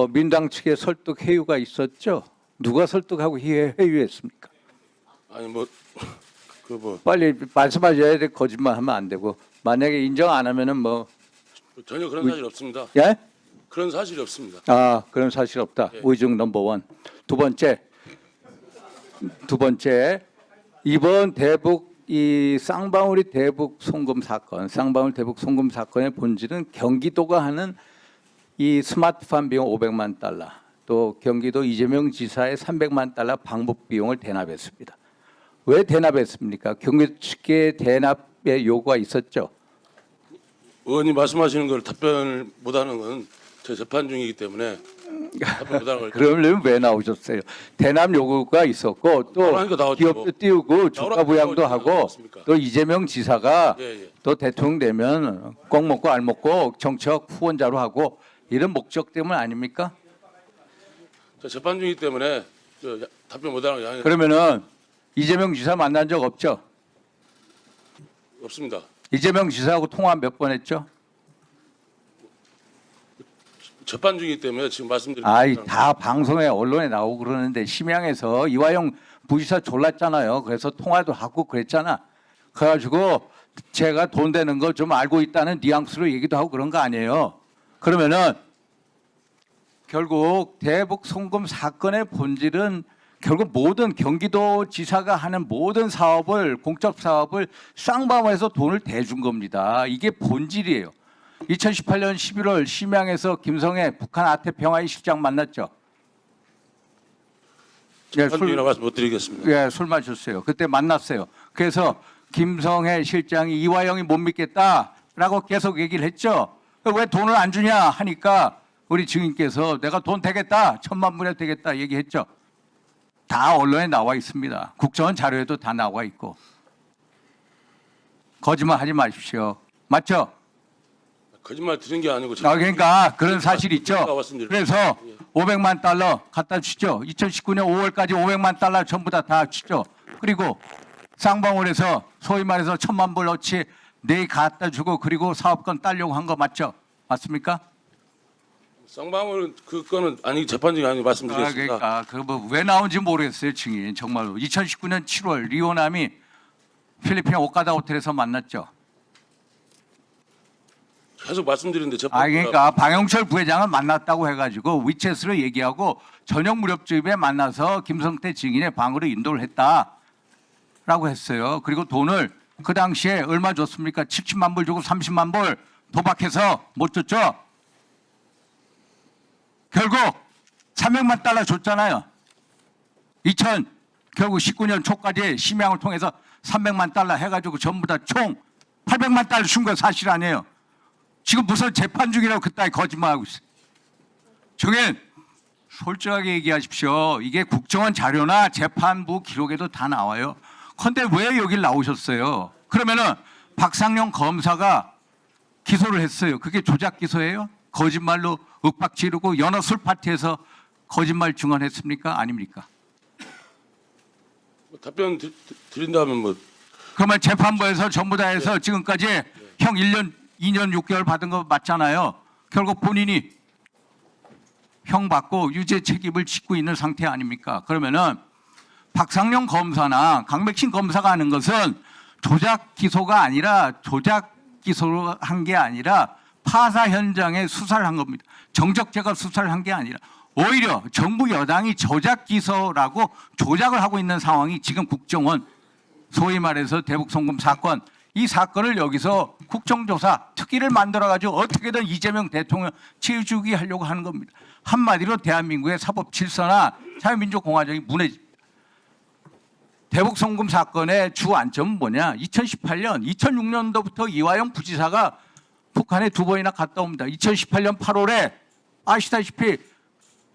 민당 측의 설득 회유가 있었죠. 누가 설득하고 회유했습니까? 아니 뭐 빨리 말씀하셔야 돼. 거짓말하면 안 되고 만약에 인정 안 하면은 뭐 전혀 그런 사실 없습니다. 예? 그런 사실이 없습니다. 아 그런 사실 없다. 예. 의중 넘버원. 두 번째 이번 대북 이 쌍방울이 대북 송금 사건, 쌍방울 대북 송금 사건의 본질은 경기도가 하는 이 스마트팜 비용 500만 달러, 또 경기도 이재명 지사의 300만 달러 방북 비용을 대납했습니다. 왜 대납했습니까? 경기도 측의 대납의 요구가 있었죠. 의원님 말씀하시는 걸 답변을 못하는 건 제 재판 중이기 때문에 답변 못하는 걸. 그러면 왜 나오셨어요? 대납 요구가 있었고 또 나오라니까 나오죠. 기업도 띄우고 주가 나오라니까 부양도 나오죠. 하고 나왔습니까? 또 이재명 지사가 예. 또 대통령 되면 꼭 먹고 알 먹고 정책 후원자로 하고 이런 목적 때문 아닙니까? 저 재판 중이기 때문에 답변 못하는 거 양해 그러면은 이재명 지사 만난 적 없죠? 없습니다. 이재명 지사하고 통화 몇 번 했죠? 재판 중이기 때문에 지금 말씀드린 아이 다 방송에 언론에 나오고 그러는데 심양에서 이화영 부지사 졸랐잖아요. 그래서 통화도 하고 그랬잖아. 그래가지고 제가 돈 되는 거 좀 알고 있다는 뉘앙스로 얘기도 하고 그런 거 아니에요. 그러면은 결국 대북 송금 사건의 본질은 결국 모든 경기도 지사가 하는 모든 사업을 공적 사업을 쌍방울에서 돈을 대준 겁니다. 이게 본질이에요. 2018년 11월 심양에서 김성애 북한 아태평화의 실장 만났죠. 재판 중이라 말씀 못 드리겠습니다. 예, 술 마셨어요. 그때 만났어요. 그래서 김성애 실장이 이화영이 못 믿겠다라고 계속 얘기를 했죠. 왜 돈을 안 주냐 하니까 우리 증인께서 내가 돈 되겠다, 1,000만 불에 되겠다 얘기했죠. 다 언론에 나와 있습니다. 국정원 자료에도 다 나와 있고. 거짓말 하지 마십시오. 맞죠? 거짓말 드린 게 아니고 그러니까 그런 사실 있죠. 말씀드립니다. 그래서 500만 달러 갖다 주죠. 2019년 5월까지 500만 달러 전부 다 주죠. 그리고 쌍방울에서 소위 말해서 1,000만 불어치 내 갖다 주고 그리고 사업권 따려고 한 거 맞죠? 맞습니까? 쌍방울 그거는 아니 재판 중이 아니고 말씀드리겠습니다. 그러니까 그 뭐 왜 나온지 모르겠어요, 증인 정말로. 2019년 7월 리오남이 필리핀 오카다 호텔에서 만났죠. 계속 말씀드리는데 재판. 그러니까 방영철 부회장은 만났다고 해가지고 위챗으로 얘기하고 저녁 무렵쯤에 만나서 김성태 증인의 방으로 인도를 했다라고 했어요. 그리고 돈을 그 당시에 얼마 줬습니까? 70만 불 주고 30만 불 도박해서 못 줬죠. 결국 300만 달러 줬잖아요. 결국 19년 초까지 심양을 통해서 300만 달러 해가지고 전부 다 총 800만 달러 준 거 사실 아니에요. 지금 무슨 재판 중이라고 그따위 거짓말하고 있어요. 증인 솔직하게 얘기하십시오. 이게 국정원 자료나 재판부 기록에도 다 나와요. 그런데 왜 여길 나오셨어요? 그러면은 박상용 검사가 기소를 했어요. 그게 조작 기소예요? 거짓말로 윽박 지르고 연어 술 파티에서 거짓말 증언했습니까? 아닙니까? 답변 드린다면 뭐 그러면 재판부에서 전부 다 해서 지금까지 형 1년 2년 6개월 받은 거 맞잖아요. 결국 본인이 형 받고 유죄 책임을 짓고 있는 상태 아닙니까? 그러면은 박상용 검사나 강백신 검사가 하는 것은 조작 기소가 아니라 조작 기소를 한 게 아니라 파사 현장에 수사를 한 겁니다. 정적제가 수사를 한 게 아니라 오히려 정부 여당이 조작 기소라고 조작을 하고 있는 상황이 지금 국정원 소위 말해서 대북 송금 사건 이 사건을 여기서 국정조사 특위를 만들어가지고 어떻게든 이재명 대통령 치우주기 하려고 하는 겁니다. 한마디로 대한민국의 사법 질서나 자유민주공화국이 무너집니다. 대북 송금 사건의 주 안점은 뭐냐? 2018년, 2006년도부터 이화영 부지사가 북한에 2번이나 갔다 옵니다. 2018년 8월에 아시다시피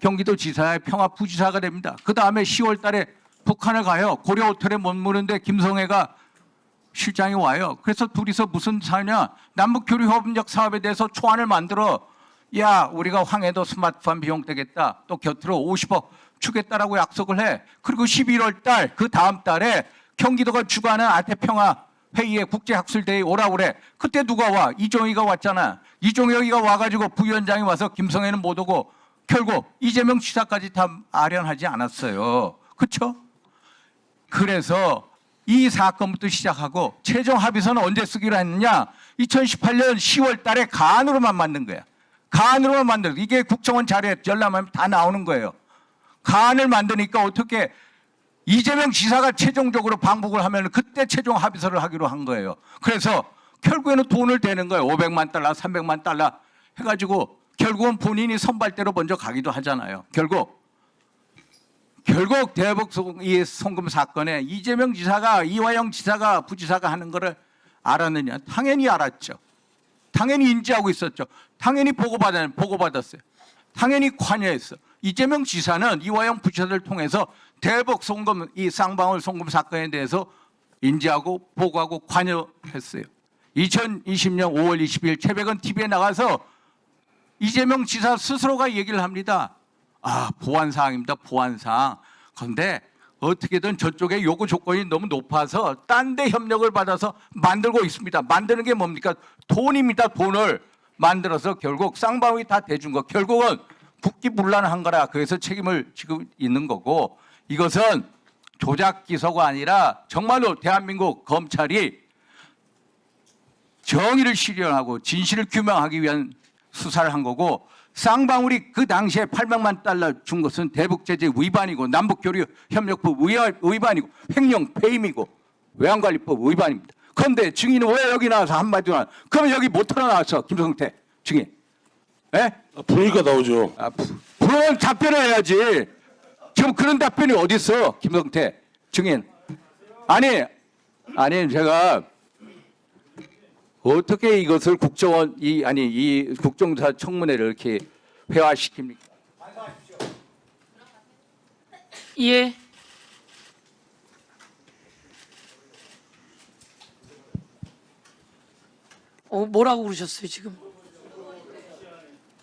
경기도 지사의 평화부지사가 됩니다. 그 다음에 10월 달에 북한을 가요. 고려 호텔에 머무는데 김성애가 실장이 와요. 그래서 둘이서 무슨 사냐? 남북교류협력 사업에 대해서 초안을 만들어 야 우리가 황해도 스마트팜 비용 되겠다. 또 곁으로 50억 주겠다라고 약속을 해. 그리고 11월 달 그 다음 달에 경기도가 주관하는 아태평화 회의에 국제학술대회에 오라고 그래. 그때 누가 와? 이종희가 왔잖아. 이종희가 와가지고 부위원장이 와서 김성애는 못 오고 결국 이재명 지사까지 다 아련하지 않았어요. 그렇죠? 그래서 이 사건부터 시작하고 최종 합의서는 언제 쓰기로 했느냐? 2018년 10월 달에 간으로만 만든 거야. 간으로만 만들어. 이게 국정원 자료에 열람하면 다 나오는 거예요. 간을 만드니까 어떻게 이재명 지사가 최종적으로 방북을 하면 그때 최종 합의서를 하기로 한 거예요. 그래서 결국에는 돈을 대는 거예요. 500만 달러, 300만 달러 해가지고 결국은 본인이 선발대로 먼저 가기도 하잖아요. 결국 대북 이 송금 사건에 이재명 지사가 이화영 지사가 부지사가 하는 거를 알았느냐? 당연히 알았죠. 당연히 인지하고 있었죠. 당연히 보고받았어요. 당연히 관여했어. 이재명 지사는 이화영 부지사를 통해서 대북 송금 이 쌍방울 송금 사건에 대해서 인지하고 보고하고 관여했어요. 2020년 5월 20일 최백은 TV에 나가서 이재명 지사 스스로가 얘기를 합니다. 보안사항입니다. 보안사항. 그런데 어떻게든 저쪽의 요구 조건이 너무 높아서 딴 데 협력을 받아서 만들고 있습니다. 만드는 게 뭡니까? 돈입니다. 돈을 만들어서 결국 쌍방울이 다 대준 거. 결국은 국기문란한 거라. 그래서 책임을 지고 있는 거고, 이것은 조작 기소가 아니라 정말로 대한민국 검찰이 정의를 실현하고 진실을 규명하기 위한 수사를 한 거고, 쌍방울이 그 당시에 800만 달러 준 것은 대북제재 위반이고 남북교류협력법 위반이고 횡령 배임이고 외환관리법 위반입니다. 그런데 증인은 왜 여기 나와서 한마디도 안? 그러면 여기 못 털어나왔어, 김성태 증인. 예? 부르니까 나오죠. 그런 답변을 해야지. 지금 그런 답변이 어디 있어, 김성태 증인? 아니 제가 어떻게 이것을 국정원 이 국정조사 청문회를 이렇게 회화시킵니까? 예. 뭐라고 그러셨어요 지금?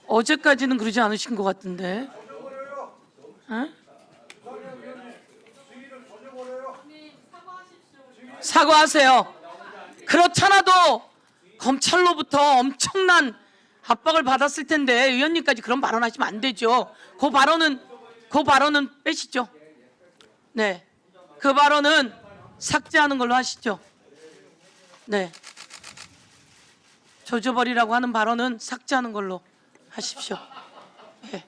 어제까지는 그러지 않으신 것 같은데. 에? 사과하세요. 그렇잖아도 검찰로부터 엄청난 압박을 받았을 텐데 의원님까지 그런 발언하시면 안 되죠. 그 발언은 빼시죠. 네, 그 발언은 삭제하는 걸로 하시죠. 네, 조져버리라고 하는 발언은 삭제하는 걸로 하십시오. 네.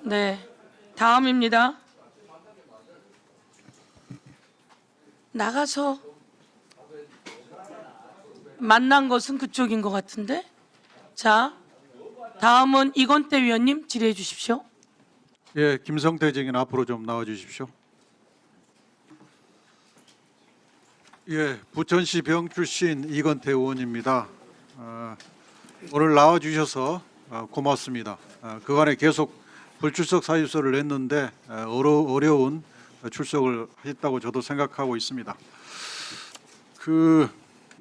네, 다음입니다. 나가서 만난 것은 그쪽인 것 같은데. 자, 다음은 이건태 위원님 질의해 주십시오. 예, 김성태 증인 앞으로 좀 나와 주십시오. 예, 부천시 병 출신 이건태 의원입니다. 오늘 나와 주셔서 고맙습니다. 그간에 계속 불출석 사유서를 냈는데 어려운 출석을 했다고 저도 생각하고 있습니다.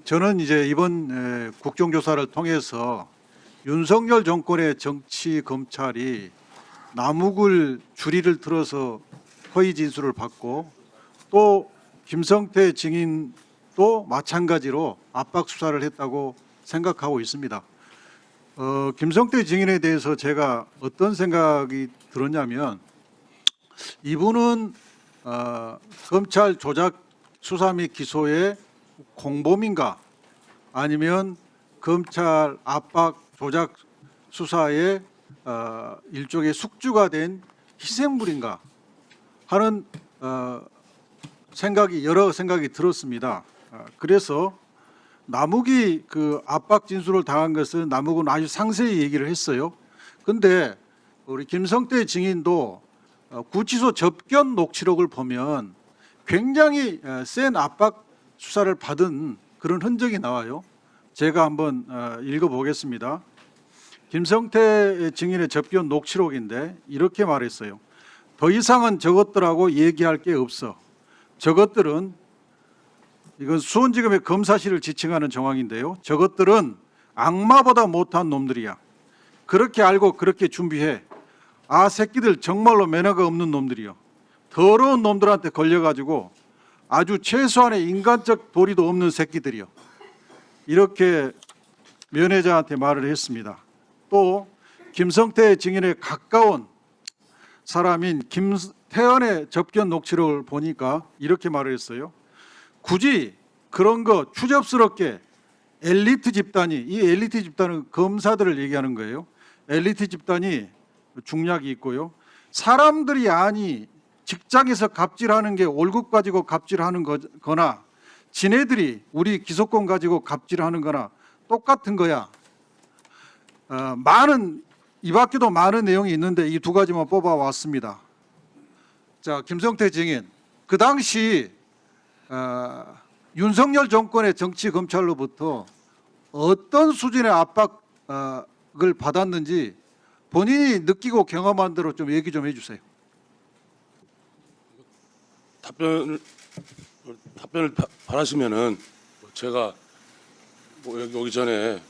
저는 이제 이번 국정조사를 통해서 윤석열 정권의 정치 검찰이 남욱을 주리를 들어서 허위 진술을 받고 또 김성태 증인도 마찬가지로 압박 수사를 했다고 생각하고 있습니다. 김성태 증인에 대해서 제가 어떤 생각이 들었냐면, 이분은 검찰 조작 수사 및 기소의 공범인가, 아니면 검찰 압박 조작 수사의 일종의 숙주가 된 희생물인가 하는 여러 생각이 들었습니다. 그래서 남욱이 그 압박 진술을 당한 것은 남욱은 아주 상세히 얘기를 했어요. 그런데 우리 김성태 증인도 구치소 접견 녹취록을 보면 굉장히 센 압박 수사를 받은 그런 흔적이 나와요. 제가 한번 읽어보겠습니다. 김성태 증인의 접견 녹취록인데 이렇게 말했어요. 더 이상은 저것들하고 얘기할 게 없어. 저것들은, 이건 수원지검의 검사실을 지칭하는 정황인데요. 저것들은 악마보다 못한 놈들이야. 그렇게 알고 그렇게 준비해. 새끼들 정말로 매너가 없는 놈들이요. 더러운 놈들한테 걸려가지고 아주 최소한의 인간적 도리도 없는 새끼들이요. 이렇게 면회자한테 말을 했습니다. 또 김성태 증인에 가까운 사람인 김태현의 접견 녹취록을 보니까 이렇게 말을 했어요. 굳이 그런 거 추접스럽게 엘리트 집단이, 이 엘리트 집단은 검사들을 얘기하는 거예요. 엘리트 집단이 중략이 있고요. 사람들이 아니 직장에서 갑질하는 게 월급 가지고 갑질하는 거나 지네들이 우리 기소권 가지고 갑질하는 거나 똑같은 거야. 이 밖에도 많은 내용이 있는데 이 두 가지만 뽑아왔습니다. 자, 김성태 증인, 그 당시 윤석열 정권의 정치 검찰로부터 어떤 수준의 압박을 받았는지 본인이 느끼고 경험한 대로 좀 얘기 좀 해주세요. 답변을 바라시면은 제가 뭐 여기 오기 전에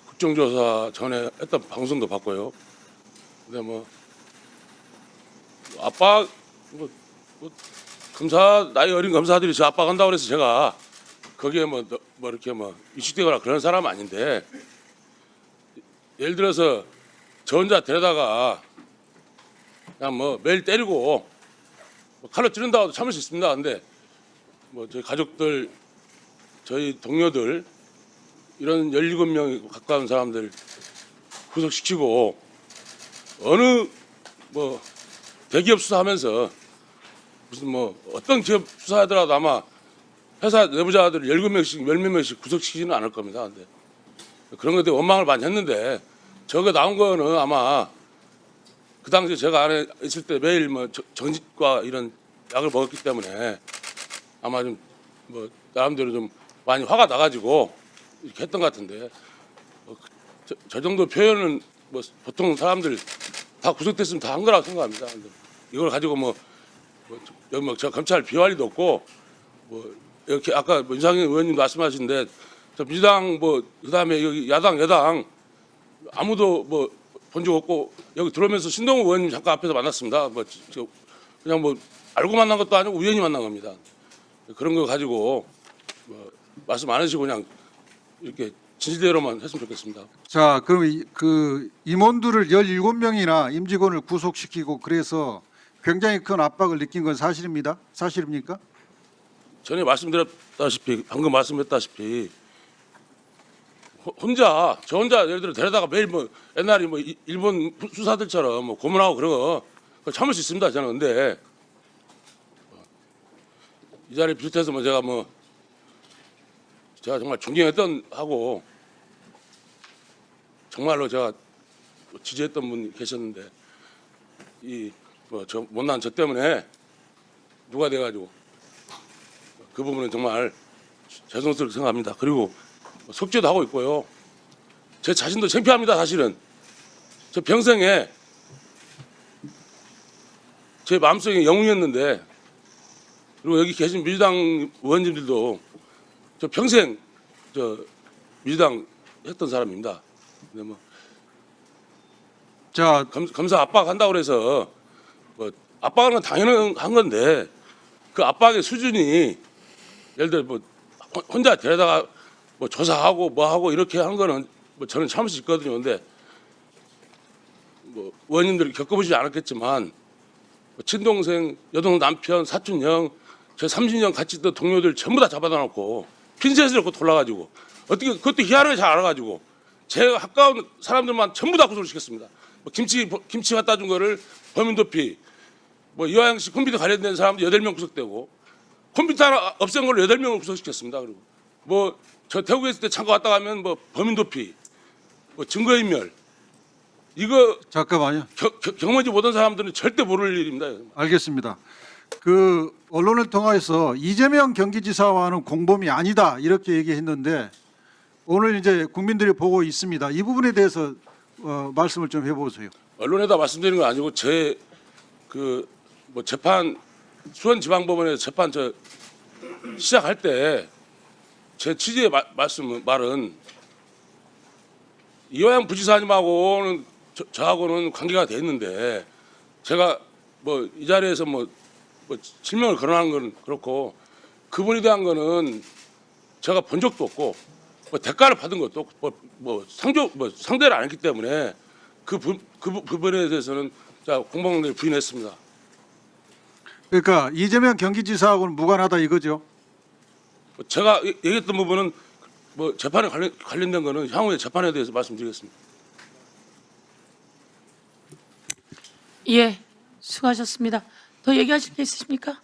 국정조사 전에 했던 방송도 봤고요. 근데 뭐 압박 뭐 검사 나이 어린 검사들이 저 압박한다고 그래서 제가 거기에 뭐 이렇게 뭐 위축되거나 그런 사람 아닌데 예를 들어서 저 혼자 데려다가 그냥 뭐 매일 때리고 뭐 칼로 찌른다고 참을 수 있습니다. 근데 뭐 저희 가족들, 저희 동료들 이런 17명 가까운 사람들 구속시키고 어느 뭐 대기업 수사하면서 무슨 뭐 어떤 기업 수사하더라도 아마 회사 내부자들 17명씩 10몇 명씩 구속시키지는 않을 겁니다. 근데 그런 것에 원망을 많이 했는데 저거 나온 거는 아마 그 당시에 제가 안에 있을 때 매일 뭐 정신과 이런 약을 먹었기 때문에 아마 좀 뭐 나름대로 좀 많이 화가 나가지고 이렇게 했던 것 같은데 저 정도 표현은 뭐 보통 사람들 다 구속됐으면 다 한 거라고 생각합니다. 근데 이걸 가지고 여기 뭐 저 검찰 비할 리도 없고 뭐 이렇게 아까 윤상현 의원님 말씀하신데 저 민주당 뭐 그다음에 여기 야당 여당 아무도 뭐 본 적 없고 여기 들어오면서 신동우 의원님 잠깐 앞에서 만났습니다. 뭐 그냥 뭐 알고 만난 것도 아니고 우연히 만난 겁니다. 그런 거 가지고 뭐 말씀 안 하시고 그냥 이렇게 진실대로만 했으면 좋겠습니다. 자, 그럼 그 임원들을 17명이나 임직원을 구속시키고 그래서 굉장히 큰 압박을 느낀 건 사실입니다. 사실입니까? 전에 말씀드렸다시피 방금 말씀했다시피 저 혼자 예를 들어 데려다가 매일 뭐 옛날에 뭐 일본 수사들처럼 뭐 고문하고 그런 거 참을 수 있습니다. 저는 근데 이 자리에 비롯해서 뭐 제가 정말 존경했던 하고 정말로 제가 지지했던 분 계셨는데 이 뭐 저 못난 저 때문에 누가 돼가지고 그 부분은 정말 죄송스럽게 생각합니다. 그리고 속죄도 하고 있고요. 제 자신도 창피합니다. 사실은 저 평생에 제 마음속에 영웅이었는데 그리고 여기 계신 민주당 의원님들도 저 평생 저 민주당 했던 사람입니다. 근데 뭐 자, 검사 압박한다고 그래서 뭐 압박하는 건 당연한 건데 그 압박의 수준이 예를 들어 뭐 혼자 데려다가 뭐 조사하고 뭐 하고 이렇게 하는 거는 뭐 저는 참을 수 있거든요. 근데 뭐 의원님들이 겪어보지 않았겠지만 뭐 친동생, 여동 남편, 사촌 형, 저 30년 같이 있던 동료들 전부 다 잡아다 놓고 핀셋을 놓고 돌아가지고 어떻게 그것도 희한하게 잘 알아가지고 제가 가까운 사람들만 전부 다 구속을 시켰습니다. 뭐 김치 갖다 준 거를 범인 도피, 뭐 이화영 씨 컴퓨터 관련된 사람들 8명 구속되고 컴퓨터 하나 없앤 걸로 8명을 구속시켰습니다. 그리고 뭐 저 태국에 있을 때 잠깐 왔다 가면 뭐 범인 도피, 뭐 증거인멸 이거 잠깐만요. 경험하지 못한 사람들은 절대 모를 일입니다. 알겠습니다. 그 언론을 통해서 이재명 경기지사와는 공범이 아니다 이렇게 얘기했는데 오늘 이제 국민들이 보고 있습니다. 이 부분에 대해서 말씀을 좀 해보세요. 언론에다 말씀드리는 건 아니고 제 그 뭐 재판 수원지방법원에서 재판 저 시작할 때 제 취지의 말은 이화영 부지사님하고는 저하고는 관계가 돼 있는데 제가 뭐 이 자리에서 뭐 실명을 거론하는 건 그렇고 그분에 대한 거는 제가 본 적도 없고 뭐 대가를 받은 것도 상대를 안 했기 때문에 그 부분에 대해서는 자 공방을 부인했습니다. 그러니까 이재명 경기지사하고는 무관하다 이거죠. 제가 얘기했던 부분은 뭐 재판에 관련된 거는 향후에 재판에 대해서 말씀드리겠습니다. 예, 수고하셨습니다. 더 얘기하실 게 있으십니까?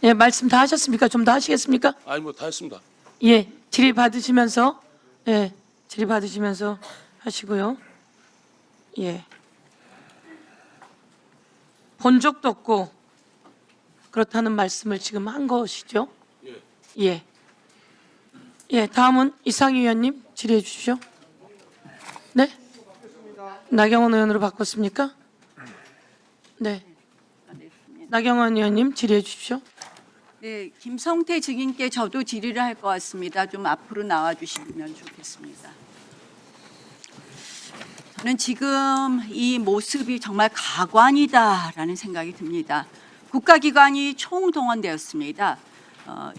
예, 말씀 다 하셨습니까? 좀 더 하시겠습니까? 아니 뭐 다 했습니다. 예, 질의 받으시면서 질의 받으시면서 하시고요. 예. 본 적도 없고 그렇다는 말씀을 지금 한 것이죠. 예. 예. 예, 다음은 이상희 의원님 질의해 주십시오. 네? 나경원 의원으로 바꿨습니까? 네. 나경원 의원님 질의해 주십시오. 네, 김성태 증인께 저도 질의를 할 것 같습니다. 좀 앞으로 나와 주시면 좋겠습니다. 저는 지금 이 모습이 정말 가관이다라는 생각이 듭니다. 국가기관이 총동원되었습니다.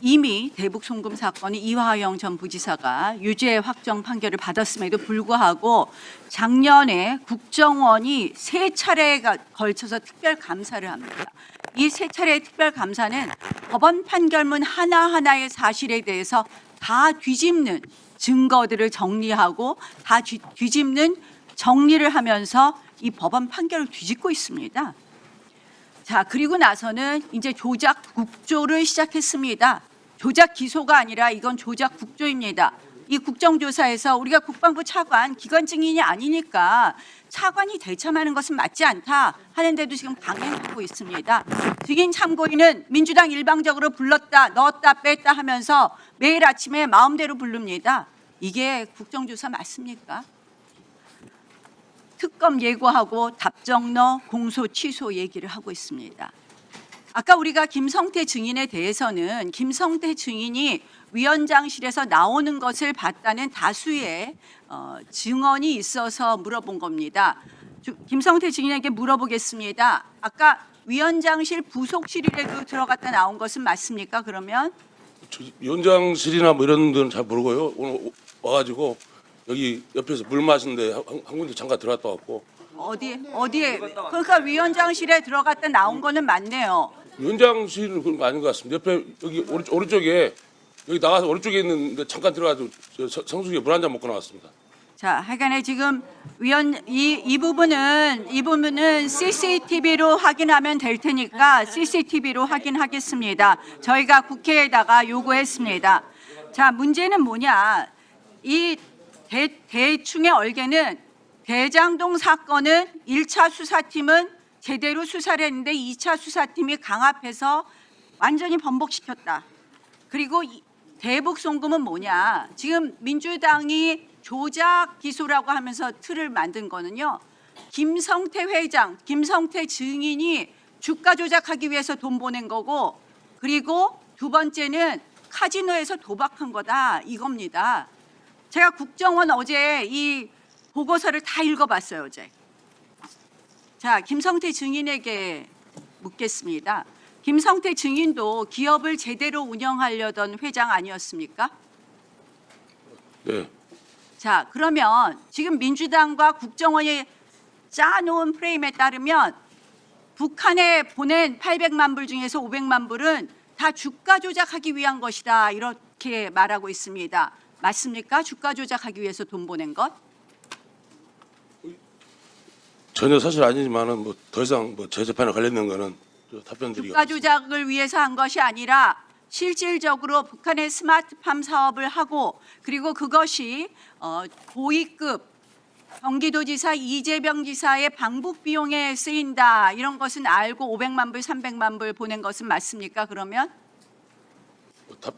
이미 대북 송금 사건의 이화영 전 부지사가 유죄 확정 판결을 받았음에도 불구하고 작년에 국정원이 3차례에 걸쳐서 특별 감사를 합니다. 이 3차례의 특별 감사는 법원 판결문 하나하나의 사실에 대해서 다 뒤집는 증거들을 정리하고 다 뒤집는 정리를 하면서 이 법원 판결을 뒤집고 있습니다. 자, 그리고 나서는 이제 조작 국조를 시작했습니다. 조작 기소가 아니라 이건 조작 국조입니다. 이 국정조사에서 우리가 국방부 차관 기관 증인이 아니니까 차관이 대참하는 것은 맞지 않다 하는데도 지금 강행하고 있습니다. 증인 참고인은 민주당 일방적으로 불렀다 넣었다 뺐다 하면서 매일 아침에 마음대로 부릅니다. 이게 국정조사 맞습니까? 특검 예고하고 답정너 공소 취소 얘기를 하고 있습니다. 아까 우리가 김성태 증인에 대해서는 김성태 증인이 위원장실에서 나오는 것을 봤다는 다수의 증언이 있어서 물어본 겁니다. 김성태 증인에게 물어보겠습니다. 아까 위원장실 부속실이라도 들어갔다 나온 것은 맞습니까? 그러면 위원장실이나 뭐 이런 데는 잘 모르고요. 오늘 와가지고 여기 옆에서 물 마시는데 한 군데 잠깐 들어갔다 왔고. 어디에 그러니까 위원장실에 들어갔다 나온 거는 맞네요. 위원장실은 그런 거 아닌 것 같습니다. 옆에 여기 오른쪽에 여기 나가서 오른쪽에 있는데 잠깐 들어가서 성수기에 물 한 잔 먹고 나왔습니다. 자, 하여간에 지금 이 부분은 CCTV로 확인하면 될 테니까 CCTV로 확인하겠습니다. 저희가 국회에다가 요구했습니다. 자, 문제는 뭐냐? 이 대충의 얼개는 대장동 사건은 1차 수사팀은 제대로 수사를 했는데 2차 수사팀이 강압해서 완전히 번복시켰다. 그리고 대북 송금은 뭐냐? 지금 민주당이 조작 기소라고 하면서 틀을 만든 거는요. 김성태 회장, 김성태 증인이 주가 조작하기 위해서 돈 보낸 거고, 그리고 두 번째는 카지노에서 도박한 거다 이겁니다. 제가 국정원 어제 이 보고서를 다 읽어봤어요 어제. 자, 김성태 증인에게 묻겠습니다. 김성태 증인도 기업을 제대로 운영하려던 회장 아니었습니까? 네. 자, 그러면 지금 민주당과 국정원이 짜놓은 프레임에 따르면 북한에 보낸 800만 불 중에서 500만 불은 다 주가 조작하기 위한 것이다 이렇게 말하고 있습니다. 맞습니까? 주가 조작하기 위해서 돈 보낸 것? 전혀 사실 아니지만은 뭐 더 이상 뭐 재재판에 관련된 거는 답변드리겠습니다. 주가 조작을 위해서 한 것이 아니라 실질적으로 북한의 스마트팜 사업을 하고, 그리고 그것이 고위급 경기도지사 이재명 지사의 방북 비용에 쓰인다 이런 것은 알고 500만 불, 300만 불 보낸 것은 맞습니까? 그러면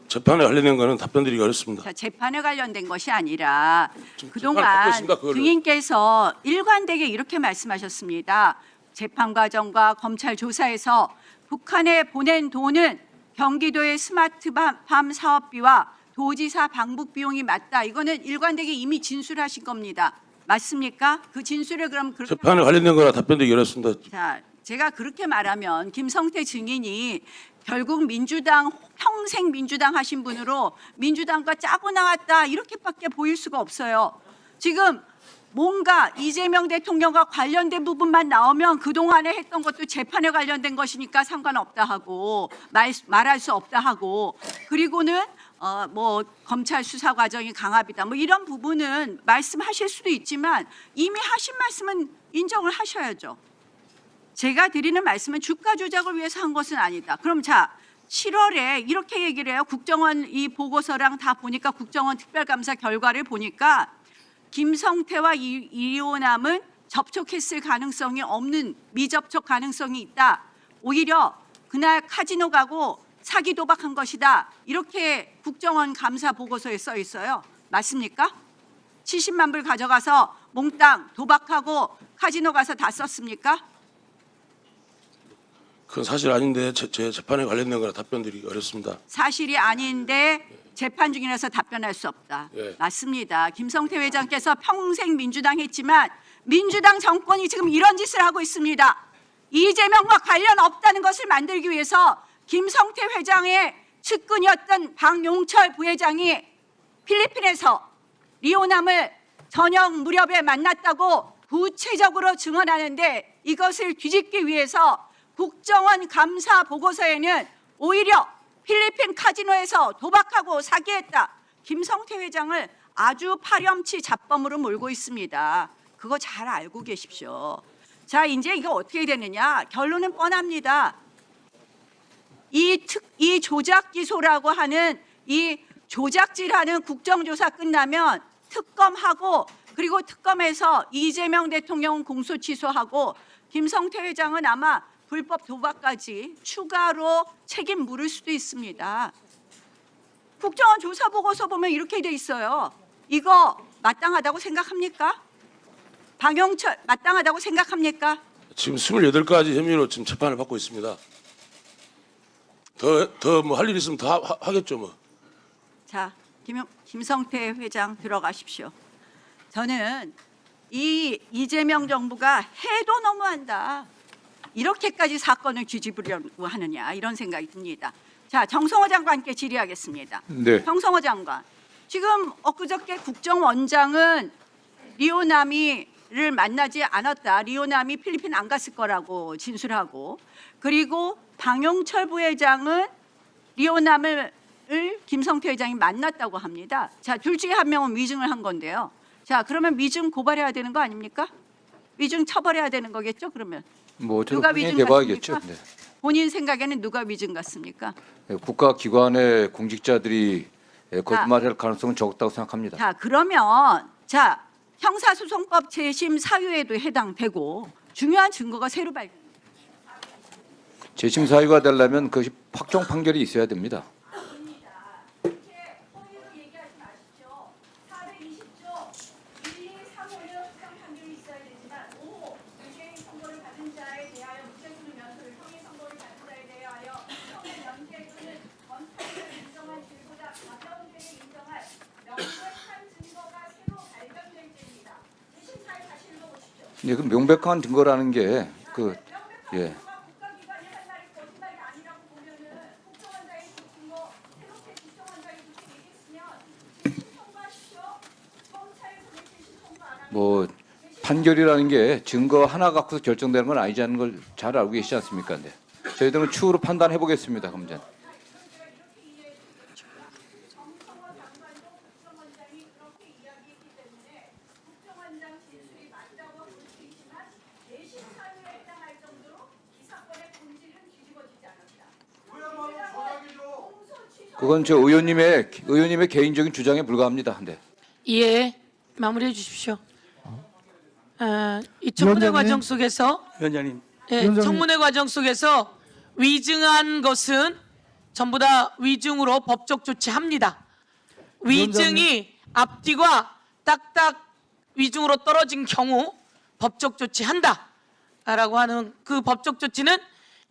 재판에 관련된 거는 답변드리기 어렵습니다. 자, 재판에 관련된 것이 아니라 재판 그동안 받겠습니다, 그거를. 증인께서 일관되게 이렇게 말씀하셨습니다. 재판 과정과 검찰 조사에서 북한에 보낸 돈은 경기도의 스마트팜 사업비와 도지사 방북 비용이 맞다. 이거는 일관되게 이미 진술하신 겁니다. 맞습니까? 그 진술을 그럼 그렇게 재판에 관련된 거라 답변드리기 어렵습니다. 자, 제가 그렇게 말하면 김성태 증인이 결국 민주당 평생 민주당 하신 분으로 민주당과 짜고 나왔다 이렇게밖에 보일 수가 없어요. 지금 뭔가 이재명 대통령과 관련된 부분만 나오면 그동안에 했던 것도 재판에 관련된 것이니까 상관없다 하고 말할 수 없다 하고, 그리고는 뭐 검찰 수사 과정이 강압이다 뭐 이런 부분은 말씀하실 수도 있지만 이미 하신 말씀은 인정을 하셔야죠. 제가 드리는 말씀은 주가 조작을 위해서 한 것은 아니다. 그럼 자, 7월에 이렇게 얘기를 해요. 국정원 이 보고서랑 다 보니까 국정원 특별감사 결과를 보니까 김성태와 이호남은 접촉했을 가능성이 없는, 미접촉 가능성이 있다. 오히려 그날 카지노 가고 사기 도박한 것이다. 이렇게 국정원 감사 보고서에 써 있어요. 맞습니까? 70만 불 가져가서 몽땅 도박하고 카지노 가서 다 썼습니까? 그건 사실 아닌데 제 재판에 관련된 거라 답변드리기 어렵습니다. 사실이 아닌데 재판 중이라서 답변할 수 없다. 예. 맞습니다. 김성태 회장께서 평생 민주당 했지만 민주당 정권이 지금 이런 짓을 하고 있습니다. 이재명과 관련 없다는 것을 만들기 위해서 김성태 회장의 측근이었던 박용철 부회장이 필리핀에서 리오남을 저녁 무렵에 만났다고 구체적으로 증언하는데, 이것을 뒤집기 위해서 국정원 감사 보고서에는 오히려 필리핀 카지노에서 도박하고 사기했다. 김성태 회장을 아주 파렴치 잡범으로 몰고 있습니다. 그거 잘 알고 계십시오. 자, 이제 이거 어떻게 되느냐? 결론은 뻔합니다. 이 조작 기소라고 하는 이 조작질하는 국정조사 끝나면 특검하고, 그리고 특검에서 이재명 대통령 공소 취소하고 김성태 회장은 아마 불법 도박까지 추가로 책임 물을 수도 있습니다. 국정원 조사 보고서 보면 이렇게 돼 있어요. 이거 마땅하다고 생각합니까? 박영철 마땅하다고 생각합니까? 지금 28가지 혐의로 지금 재판을 받고 있습니다. 더 뭐 할 일 있으면 다 하겠죠 뭐. 자, 김성태 회장 들어가십시오. 저는 이 이재명 정부가 해도 너무한다. 이렇게까지 사건을 뒤집으려고 하느냐 이런 생각이 듭니다. 자, 정성호 장관께 질의하겠습니다. 네. 정성호 장관, 지금 엊그저께 국정원장은 리오나미를 만나지 않았다. 리오남이 필리핀 안 갔을 거라고 진술하고, 그리고 박용철 부회장은 리오남을 김성태 회장이 만났다고 합니다. 자, 둘 중에 한 명은 위증을 한 건데요. 자, 그러면 위증 고발해야 되는 거 아닙니까? 위증 처벌해야 되는 거겠죠, 그러면? 뭐 누가 어떻게 위증 해봐야겠죠. 같습니까? 본인 생각에는 누가 위증 같습니까? 네. 국가기관의 공직자들이 거짓말할 가능성은 적다고 생각합니다. 자, 그러면 자, 형사소송법 재심 사유에도 해당되고 중요한 증거가 새로 발견. 재심 사유가 되려면 그것이 확정 판결이 있어야 됩니다. 네, 그 명백한 증거라는 게 예. 뭐 판결이라는 게 증거 하나 갖고서 결정되는 건 아니자는 걸 잘 알고 계시지 않습니까? 네. 저희들은 추후로 판단해 보겠습니다, 검전. 그건 저 의원님의 개인적인 주장에 불과합니다. 네. 예, 마무리해 주십시오. 이 청문회 위원장님. 과정 속에서 위원장님, 청문회 과정 속에서 위증한 것은 전부 다 위증으로 법적 조치합니다. 위증이 앞뒤가 딱딱 위증으로 떨어진 경우 법적 조치한다라고 하는 그 법적 조치는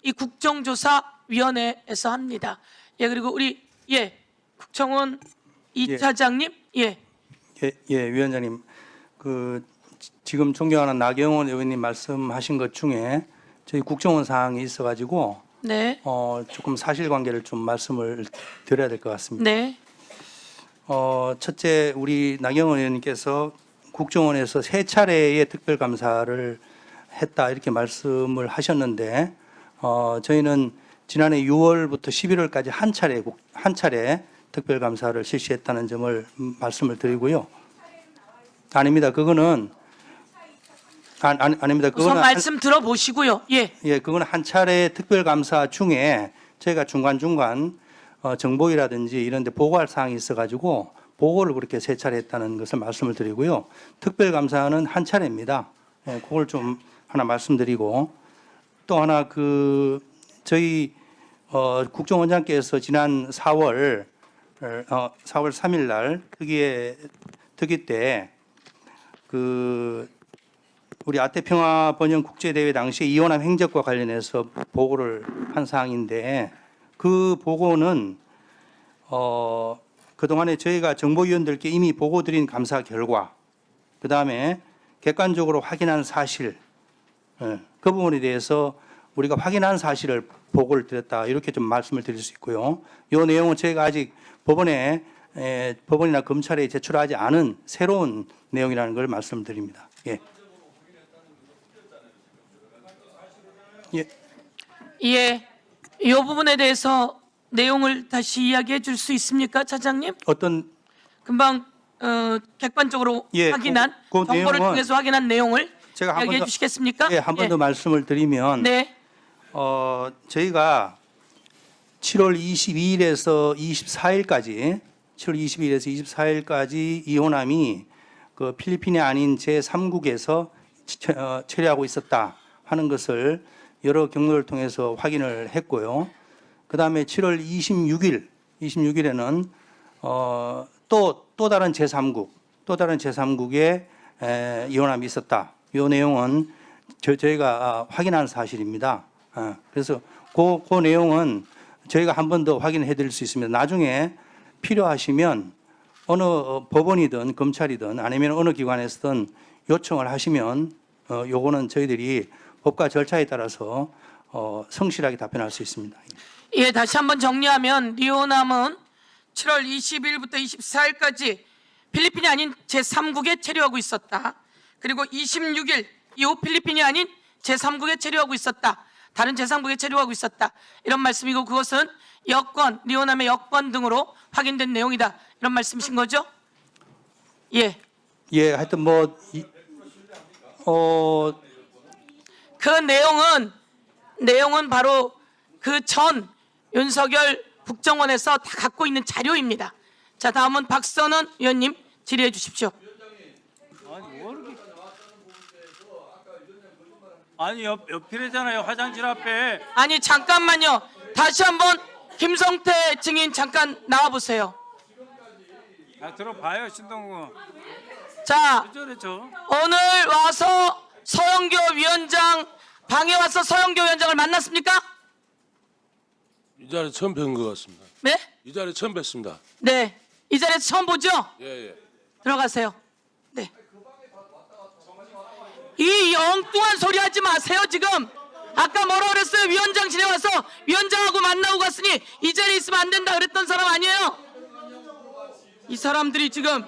이 국정조사위원회에서 합니다. 예, 그리고 우리 국정원 이 차장님 예, 위원장님, 지금 존경하는 나경원 의원님 말씀하신 것 중에 저희 국정원 사항이 있어가지고 네. 조금 사실관계를 좀 말씀을 드려야 될 것 같습니다. 네. 첫째, 우리 나경원 의원님께서 국정원에서 3차례의 특별감사를 했다 이렇게 말씀을 하셨는데 저희는 지난해 6월부터 11월까지 한 차례 특별감사를 실시했다는 점을 말씀을 드리고요. 아닙니다. 그거는 아닙니다. 우선 그거는 말씀 들어보시고요. 예. 예, 그거는 한 차례 특별감사 중에 저희가 중간중간 정보위라든지 이런 데 보고할 사항이 있어가지고 보고를 그렇게 3차례 했다는 것을 말씀을 드리고요. 특별감사는 한 차례입니다. 예, 그걸 좀 하나 말씀드리고 또 하나 저희 국정원장께서 지난 4월 3일 날 특위 때 우리 아태평화 번영 국제대회 당시 이호남 행적과 관련해서 보고를 한 사항인데 그 보고는 그동안에 저희가 정보위원들께 이미 보고 드린 감사 결과 그다음에 객관적으로 확인한 사실 그 부분에 대해서 우리가 확인한 사실을 보고를 드렸다 이렇게 좀 말씀을 드릴 수 있고요. 이 내용은 저희가 아직 법원이나 검찰에 제출하지 않은 새로운 내용이라는 걸 말씀드립니다. 예. 예. 예. 이 부분에 대해서 내용을 다시 이야기해 줄 수 있습니까, 차장님? 어떤 금방 객관적으로 예, 확인한 그 정보를 내용은 통해서 확인한 내용을 제가 한 번 이야기해 더 주시겠습니까? 예, 한 번 더 말씀을 드리면 네. 저희가 7월 22일에서 24일까지 이호남이 그 필리핀이 아닌 제3국에서 체류하고 있었다 하는 것을 여러 경로를 통해서 확인을 했고요. 그다음에 7월 26일에는 또 다른 제3국에 이호남이 있었다. 이 내용은 저희가 확인한 사실입니다. 그래서 그 내용은 저희가 한 번 더 확인해 드릴 수 있습니다. 나중에 필요하시면 어느 법원이든 검찰이든 아니면 어느 기관에서든 요청을 하시면 요거는 저희들이 법과 절차에 따라서 성실하게 답변할 수 있습니다. 예, 다시 한번 정리하면 리오남은 7월 20일부터 24일까지 필리핀이 아닌 제3국에 체류하고 있었다. 그리고 26일 이후 필리핀이 아닌 제3국에 체류하고 있었다. 다른 제3국에 체류하고 있었다. 이런 말씀이고 그것은 여권, 리오남의 여권 등으로 확인된 내용이다. 이런 말씀이신 거죠? 예. 예, 하여튼 그 내용은 바로 그 전 윤석열 국정원에서 다 갖고 있는 자료입니다. 자, 다음은 박선원 위원님 질의해 주십시오. 아니 옆이래잖아요. 화장실 앞에. 아니 잠깐만요. 다시 한번 김성태 증인 잠깐 나와 보세요. 들어봐요 신동구. 자, 왜 저래 저? 오늘 와서 서영교 위원장 방에 와서 서영교 위원장을 만났습니까? 이 자리 처음 뵌 것 같습니다. 네? 이 자리 처음 뵀습니다. 네. 이 자리에서 처음 보죠? 예. 들어가세요. 네. 이 엉뚱한 소리 하지 마세요, 지금. 아까 뭐라 그랬어요? 위원장실에 와서 위원장하고 만나고 갔으니 이 자리에 있으면 안 된다 그랬던 사람 아니에요? 이 사람들이 지금.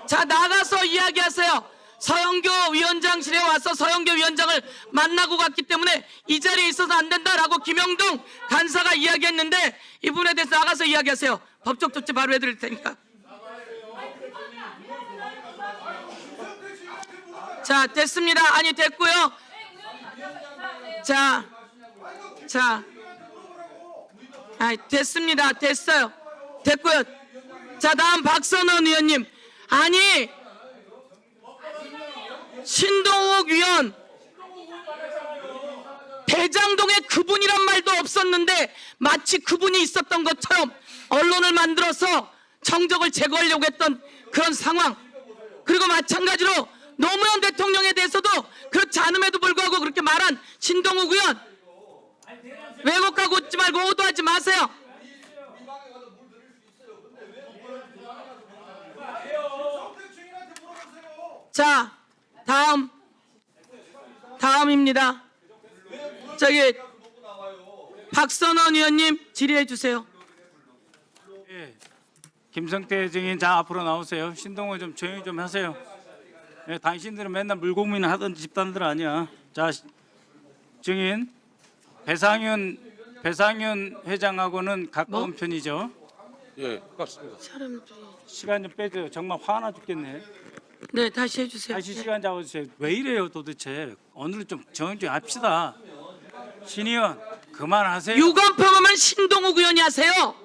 자, 나가서 이야기하세요. 서영교 위원장실에 와서 서영교 위원장을 만나고 갔기 때문에 이 자리에 있어서 안 된다라고 김영동 간사가 이야기했는데 이 부분에 대해서 나가서 이야기하세요. 법적 조치 바로 해드릴 테니까. 자, 됐습니다. 아니, 됐고요. 자, 됐습니다. 됐어요. 됐고요. 자, 다음 박선원 의원님. 아니, 신동욱 위원, 대장동에 그분이란 말도 없었는데 마치 그분이 있었던 것처럼 언론을 만들어서 정적을 제거하려고 했던 그런 상황. 그리고 마찬가지로 노무현 대통령에 대해서도 그렇지 않음에도 불구하고 그렇게 말한 신동욱 의원, 왜곡하고 웃지 말고 오도하지 마세요. 자, 다음입니다. 저기 박선원 의원님 질의해 주세요. 예. 김성태 증인 자 앞으로 나오세요. 신동호 좀 조용히 좀 하세요. 예, 당신들은 맨날 물고민 하던 집단들 아니야. 자, 증인 배상윤 회장하고는 가까운 뭐? 편이죠. 예, 가깝습니다. 사람들이 시간 좀 빼줘요. 정말 화나 죽겠네. 네 다시 해주세요. 다시 네. 시간 잡아주세요. 왜 이래요 도대체? 오늘 좀 정리 좀 합시다. 신 의원 그만하세요. 유감 표명은 신동욱 의원이 하세요.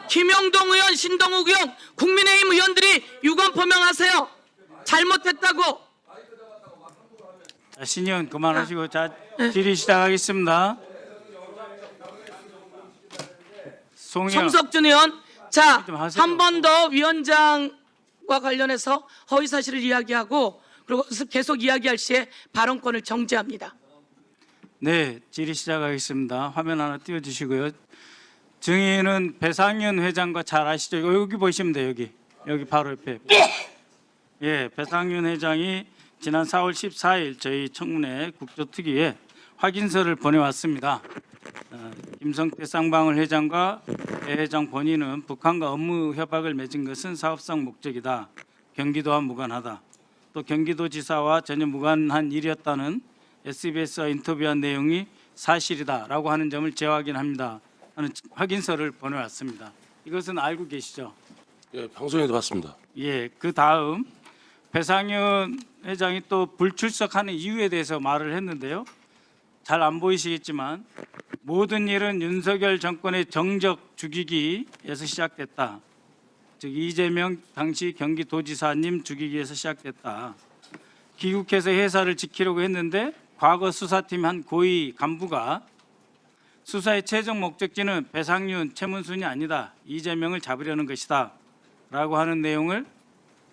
김영동 의원, 신동욱 의원, 국민의힘 의원들이 유감 표명하세요. 잘못했다고. 자, 신 의원 그만하시고 자 네. 질의 시작하겠습니다. 송 의원. 송석준 의원, 자, 좀 하세요. 한 번 더 위원장과 관련해서 허위 사실을 이야기하고 그리고 계속 이야기할 시에 발언권을 정지합니다. 네, 질의 시작하겠습니다. 화면 하나 띄워주시고요. 증인은 배상윤 회장과 잘 아시죠? 여기 보시면 돼요. 여기 바로 옆에. 예, 배상윤 회장이 지난 4월 14일 저희 청문회 국조특위에 확인서를 보내왔습니다. 김성태 쌍방울 회장과 배 회장 본인은 북한과 업무 협약을 맺은 것은 사업상 목적이다. 경기도와 무관하다. 또 경기도지사와 전혀 무관한 일이었다는 SBS와 인터뷰한 내용이 사실이다라고 하는 점을 재확인합니다. 하는 확인서를 보내왔습니다. 이것은 알고 계시죠? 예, 방송에도 봤습니다. 예, 그 다음 배상윤 회장이 또 불출석하는 이유에 대해서 말을 했는데요. 잘 안 보이시겠지만 모든 일은 윤석열 정권의 정적 죽이기에서 시작됐다. 즉 이재명 당시 경기도지사님 죽이기에서 시작됐다. 귀국해서 회사를 지키려고 했는데 과거 수사팀 한 고위 간부가 수사의 최종 목적지는 배상윤, 최문순이 아니다. 이재명을 잡으려는 것이다. 라고 하는 내용을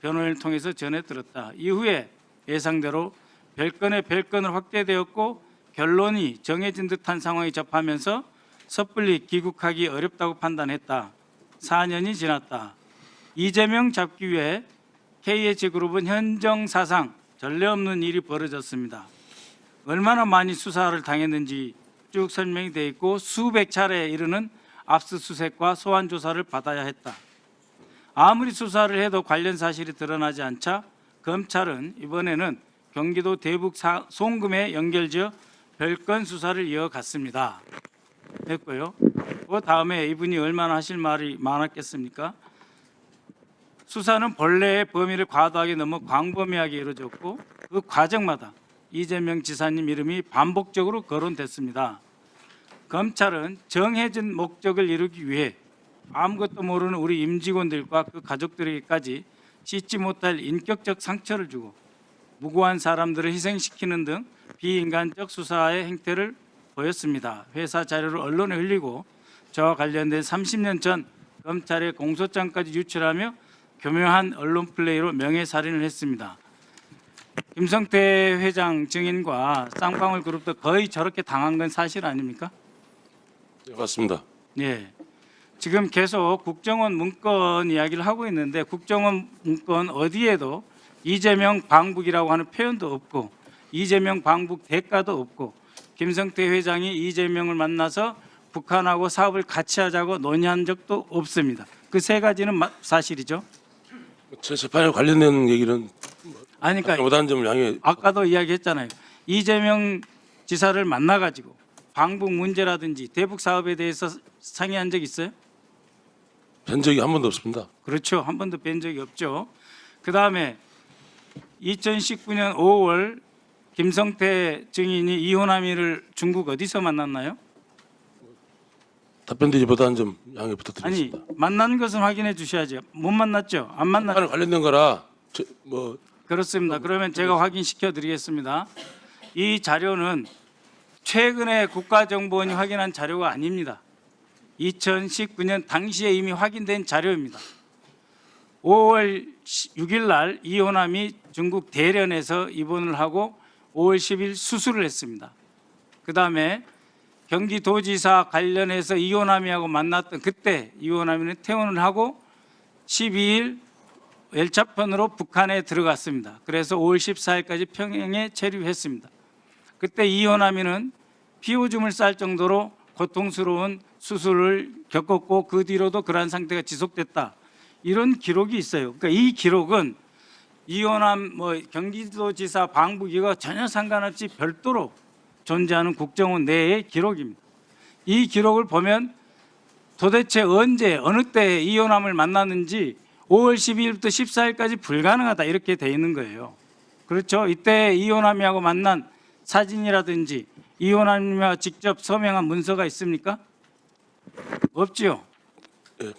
변호인을 통해서 전해 들었다. 이후에 예상대로 별건의 별건을 확대되었고 결론이 정해진 듯한 상황에 접하면서 섣불리 귀국하기 어렵다고 판단했다. 4년이 지났다. 이재명 잡기 위해 KH그룹은 현정사상 전례 없는 일이 벌어졌습니다. 얼마나 많이 수사를 당했는지 쭉 설명이 되어 있고 수백 차례에 이르는 압수수색과 소환 조사를 받아야 했다. 아무리 수사를 해도 관련 사실이 드러나지 않자 검찰은 이번에는 경기도 대북 송금에 연결지어 별건 수사를 이어갔습니다. 했고요. 그 다음에 이분이 얼마나 하실 말이 많았겠습니까? 수사는 본래의 범위를 과도하게 넘어 광범위하게 이루어졌고 그 과정마다 이재명 지사님 이름이 반복적으로 거론됐습니다. 검찰은 정해진 목적을 이루기 위해 아무것도 모르는 우리 임직원들과 그 가족들에게까지 씻지 못할 인격적 상처를 주고 무고한 사람들을 희생시키는 등 비인간적 수사의 행태를 보였습니다. 회사 자료를 언론에 흘리고 저와 관련된 30년 전 검찰의 공소장까지 유출하며 교묘한 언론 플레이로 명예살인을 했습니다. 김성태 회장 증인과 쌍방울 그룹도 거의 저렇게 당한 건 사실 아닙니까? 예, 맞습니다. 예. 지금 계속 국정원 문건 이야기를 하고 있는데 국정원 문건 어디에도 이재명 방북이라고 하는 표현도 없고 이재명 방북 대가도 없고 김성태 회장이 이재명을 만나서 북한하고 사업을 같이 하자고 논의한 적도 없습니다. 그 세 가지는 사실이죠? 제 재판에 관련된 얘기는 아니 그러니까 못한 점을 양해. 아까도 이야기했잖아요. 이재명 지사를 만나가지고 방북 문제라든지 대북 사업에 대해서 상의한 적 있어요? 뵌 적이 한 번도 없습니다. 그렇죠. 한 번도 뵌 적이 없죠. 그다음에 2019년 5월 김성태 증인이 이호남이를 중국 어디서 만났나요? 답변드리지 못한 점 양해 아니 부탁드리겠습니다. 만난 것은 확인해 주셔야죠. 못 만났죠? 안 만났죠? 재판에 관련된 거라 그렇습니다. 그러면 제가 확인시켜 드리겠습니다. 이 자료는 최근에 국가정보원이 확인한 자료가 아닙니다. 2019년 당시에 이미 확인된 자료입니다. 5월 6일 날 이호남이 중국 대련에서 입원을 하고 5월 10일 수술을 했습니다. 그다음에 경기도지사 관련해서 이호남이하고 만났던 그때 이호남이는 퇴원을 하고 12일 열차편으로 북한에 들어갔습니다. 그래서 5월 14일까지 평양에 체류했습니다. 그때 이호남이는 피오줌을 쌀 정도로 고통스러운 수술을 겪었고 그 뒤로도 그러한 상태가 지속됐다. 이런 기록이 있어요. 그러니까 이 기록은 이호남 경기도지사 방북이가 전혀 상관없이 별도로 존재하는 국정원 내의 기록입니다. 이 기록을 보면 도대체 언제 어느 때 이호남을 만났는지 5월 12일부터 14일까지 불가능하다 이렇게 돼 있는 거예요. 그렇죠? 이때 이호남이하고 만난 사진이라든지 이호남이와 직접 서명한 문서가 있습니까? 없지요. 예.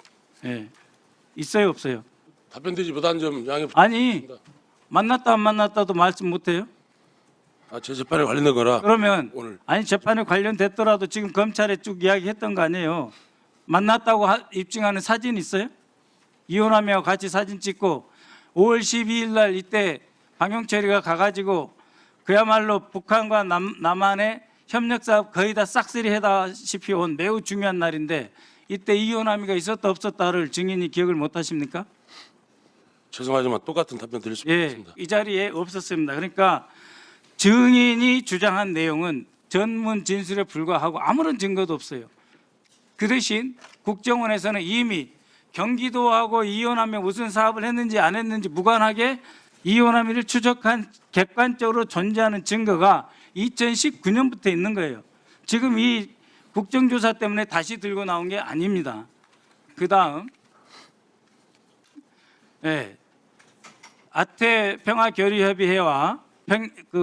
예. 있어요, 없어요? 답변되지 못한 점 양해 아니, 부탁드립니다. 만났다 안 만났다도 말씀 못 해요? 제 재판에 관련된 거라 그러면 오늘 아니 재판에 관련됐더라도 지금 검찰에 쭉 이야기했던 거 아니에요? 만났다고 입증하는 사진 있어요? 이호남이하고 같이 사진 찍고 5월 12일 날 이때 방영철이가 가가지고 그야말로 북한과 남한의 협력 사업 거의 다 싹쓸이 해다시피 온 매우 중요한 날인데 이때 이호남이가 있었다 없었다를 증인이 기억을 못 하십니까? 죄송하지만 똑같은 답변 드릴 수 예, 없습니다. 이 자리에 없었습니다. 그러니까 증인이 주장한 내용은 전문 진술에 불과하고 아무런 증거도 없어요. 그 대신 국정원에서는 이미 경기도하고 이호남이 무슨 사업을 했는지 안 했는지 무관하게 이호남이를 추적한 객관적으로 존재하는 증거가 2019년부터 있는 거예요. 지금 이 국정조사 때문에 다시 들고 나온 게 아닙니다. 그 다음 아태 평화교류협의회와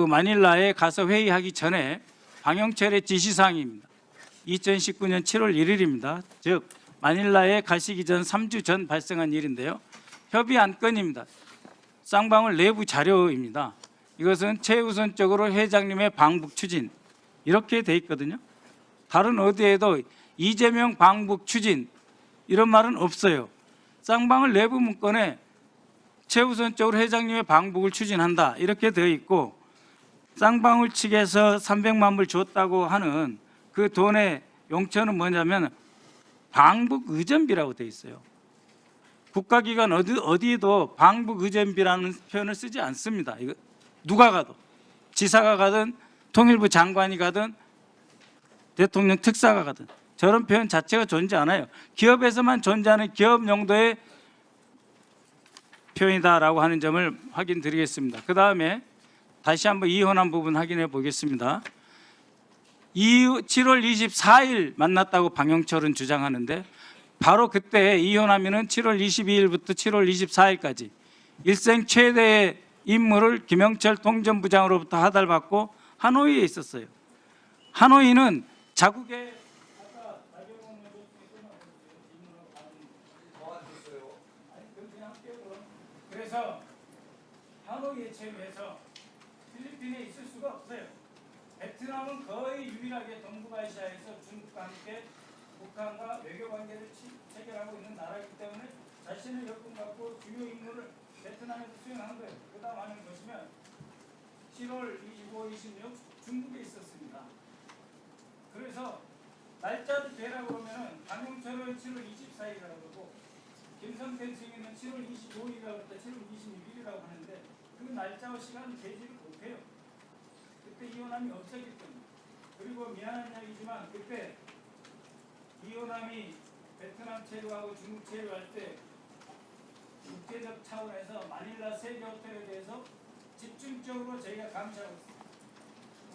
마닐라에 가서 회의하기 전에 방영철의 지시사항입니다. 2019년 7월 1일입니다. 즉 마닐라에 가시기 전 3주 전 발생한 일인데요. 협의 안건입니다. 쌍방울 내부 자료입니다. 이것은 최우선적으로 회장님의 방북 추진 이렇게 돼 있거든요. 다른 어디에도 이재명 방북 추진 이런 말은 없어요. 쌍방울 내부 문건에 최우선적으로 회장님의 방북을 추진한다 이렇게 되어 있고 쌍방울 측에서 300만 불 줬다고 하는 그 돈의 용처는 뭐냐면 방북 의전비라고 되어 있어요. 국가기관 어디에도 방북 의전비라는 표현을 쓰지 않습니다. 이거 누가 가도 지사가 가든 통일부 장관이 가든 대통령 특사가 가든 저런 표현 자체가 존재 않아요. 기업에서만 존재하는 기업 용도의 표현이다라고 하는 점을 확인드리겠습니다. 그 다음에 다시 한번 이혼한 부분 확인해 보겠습니다. 7월 24일 만났다고 방영철은 주장하는데 바로 그때 이혼하면은 7월 22일부터 7월 24일까지 일생 최대의 임무를 김영철 통전부장으로부터 하달받고 하노이에 있었어요. 하노이는 자국의 그래서 하노이에 체류해서 필리핀에 있을 수가 없어요. 베트남은 거의 유일하게 동북아시아에서 중국과 함께 북한과 외교 관계를 체결하고 있는 나라이기 때문에 자신의 여건 갖고 주요 임무를 베트남에서 수행한 거예요. 그 다음 화면 보시면 7월 25, 26 중국에 있었습니다. 그래서 날짜를 대라고 하면은 방영철은 7월 24일이라고 그러고 김성태 증인은 7월 25일이라고 했다 7월 26일이라고 하는데 그 날짜와 시간을 제지를 못해요. 그때 이호남이 없었기 때문에. 그리고 미안한 이야기지만 그때 이호남이 베트남 체류하고 중국 체류할 때 국제적 차원에서 마닐라 세계호텔에 대해서 집중적으로 저희가 감시하고 있습니다.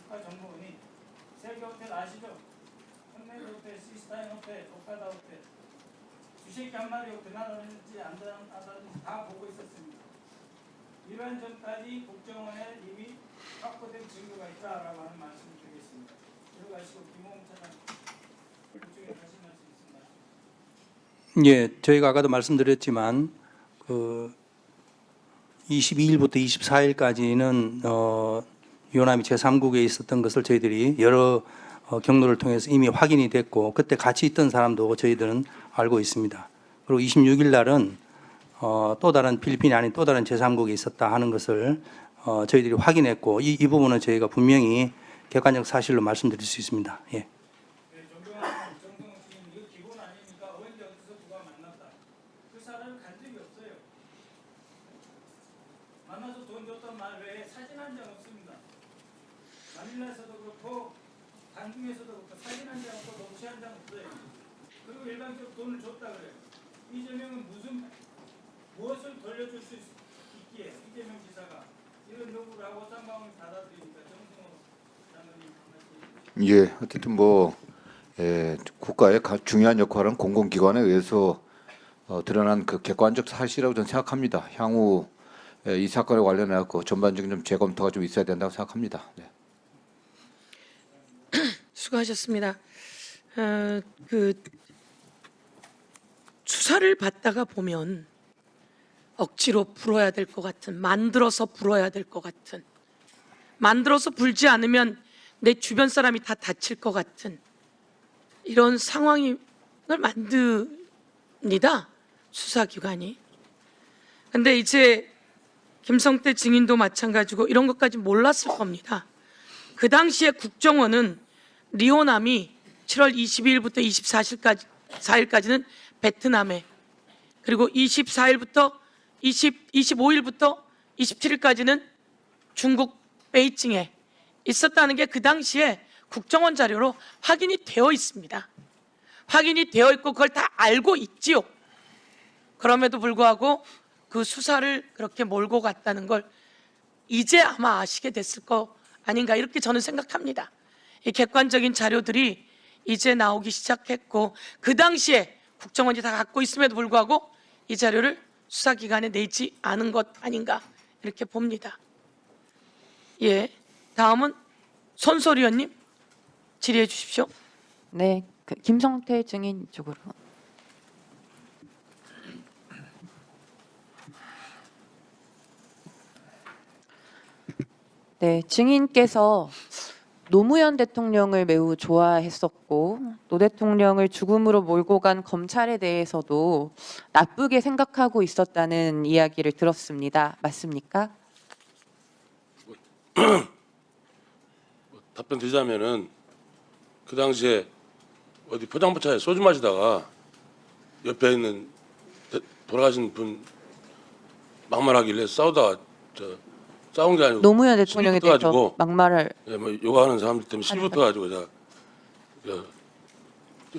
국가정보원이 세계호텔 아시죠? 헌메드 호텔, 시스타인 호텔, 오카다 호텔 주식 한 마리 드나드는지 안 드나드는지 다 보고 있었습니다. 이러한 점까지 국정원에 이미 확보된 증거가 있다라고 하는 말씀을 드리겠습니다. 들어가시고 김홍 차장 그쪽에 하신 말씀 있습니다. 예, 저희가 아까도 말씀드렸지만 그 22일부터 24일까지는 이호남이 제3국에 있었던 것을 저희들이 여러 경로를 통해서 이미 확인이 됐고 그때 같이 있던 사람도 저희들은 알고 있습니다. 그리고 26일 날은 또 다른 필리핀이 아닌 또 다른 제3국에 있었다 하는 것을 저희들이 확인했고 이 부분은 저희가 분명히 객관적 사실로 말씀드릴 수 있습니다. 예. 정성호 씨는 이거 기본 아닙니까? 언제 어디서 누가 만났다. 그 사람을 간 적이 없어요. 만나서 돈 줬던 말 외에 사진 한 장 없습니다. 마닐라에서도 그렇고 단중에서도 사진 한 장 없고 녹취 한 장 없어요. 그리고 일방적으로 돈을 줬다 그래요. 이재명은 무엇을 돌려줄 수 있기에 이재명 지사가 이런 요구를 하고 쌍방울 받아들이니까 정승호 장관님 예, 어쨌든 뭐 국가의 중요한 역할은 공공기관에 의해서 드러난 그 객관적 사실이라고 저는 생각합니다. 향후 이 사건에 관련해서 전반적인 좀 재검토가 좀 있어야 된다고 생각합니다. 네. 수고하셨습니다. 그 수사를 받다가 보면 억지로 불어야 될 것 같은, 만들어서 불어야 될 것 같은, 만들어서 불지 않으면 내 주변 사람이 다 다칠 것 같은 이런 상황을 만듭니다. 수사기관이. 근데 이제 김성태 증인도 마찬가지고 이런 것까지 몰랐을 겁니다. 그 당시에 국정원은 리오남이 7월 22일부터 24일까지는 베트남에, 그리고 25일부터 27일까지는 중국 베이징에 있었다는 게 그 당시에 국정원 자료로 확인이 되어 있습니다. 확인이 되어 있고 그걸 다 알고 있지요. 그럼에도 불구하고 그 수사를 그렇게 몰고 갔다는 걸 이제 아마 아시게 됐을 거 아닌가, 이렇게 저는 생각합니다. 이 객관적인 자료들이 이제 나오기 시작했고 그 당시에 국정원이 다 갖고 있음에도 불구하고 이 자료를 수사기관에 내지 않은 것 아닌가, 이렇게 봅니다. 예, 다음은 손소리 의원님 질의해 주십시오. 네, 김성태 증인 쪽으로. 네, 증인께서 노무현 대통령을 매우 좋아했었고 노 대통령을 죽음으로 몰고 간 검찰에 대해서도 나쁘게 생각하고 있었다는 이야기를 들었습니다. 맞습니까? 답변 드리자면은 그 당시에 어디 포장마차에 소주 마시다가 옆에 있는 돌아가신 분 막말하길래 싸우다가 싸운 게 아니고 노무현 대통령에 시비 붙어가지고, 대해서 막말을 예, 뭐 욕하는 사람들 때문에 시비 붙어가지고 제가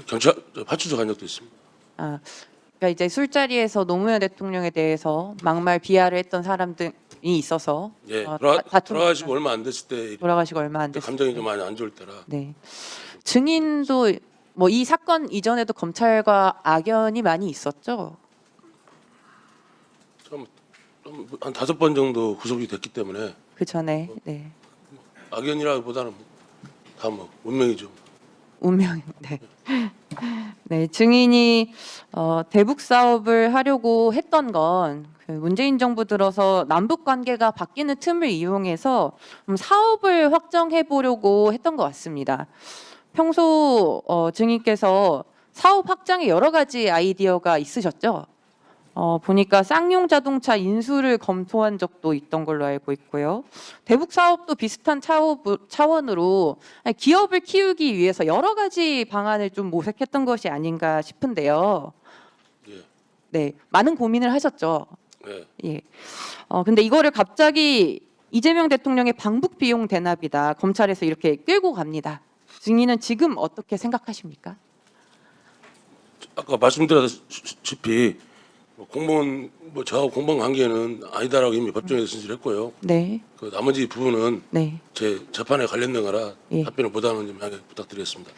경찰 파출소 간 적도 있습니다. 그러니까 이제 술자리에서 노무현 대통령에 대해서 막말 비하를 했던 사람들이 있어서 예, 다툼이 돌아가시고 얼마 안 됐을 때 돌아가시고 얼마 안 됐을 감정이 때. 좀 많이 안 좋을 때라. 네. 증인도 뭐 이 사건 이전에도 검찰과 악연이 많이 있었죠. 한 5번 정도 구속이 됐기 때문에 그 전에 네. 악연이라기보다는 다 뭐 운명이죠. 운명. 네. 네, 증인이 대북 사업을 하려고 했던 건그 문재인 정부 들어서 남북 관계가 바뀌는 틈을 이용해서 사업을 확정해 보려고 했던 것 같습니다. 평소 증인께서 사업 확장에 여러 가지 아이디어가 있으셨죠? 보니까 쌍용 자동차 인수를 검토한 적도 있던 걸로 알고 있고요. 대북 사업도 비슷한 차원으로 기업을 키우기 위해서 여러 가지 방안을 좀 모색했던 것이 아닌가 싶은데요. 예. 네, 많은 고민을 하셨죠. 예. 예. 근데 이거를 갑자기 이재명 대통령의 방북 비용 대납이다, 검찰에서 이렇게 끌고 갑니다. 증인은 지금 어떻게 생각하십니까? 아까 말씀드렸다시피 공무원 저하고 공무원 관계는 아니다라고 이미 법정에서 진술했고요. 네, 그 나머지 부분은 네. 제 재판에 관련된 거라 예. 답변을 못하는 점 양해 부탁드리겠습니다.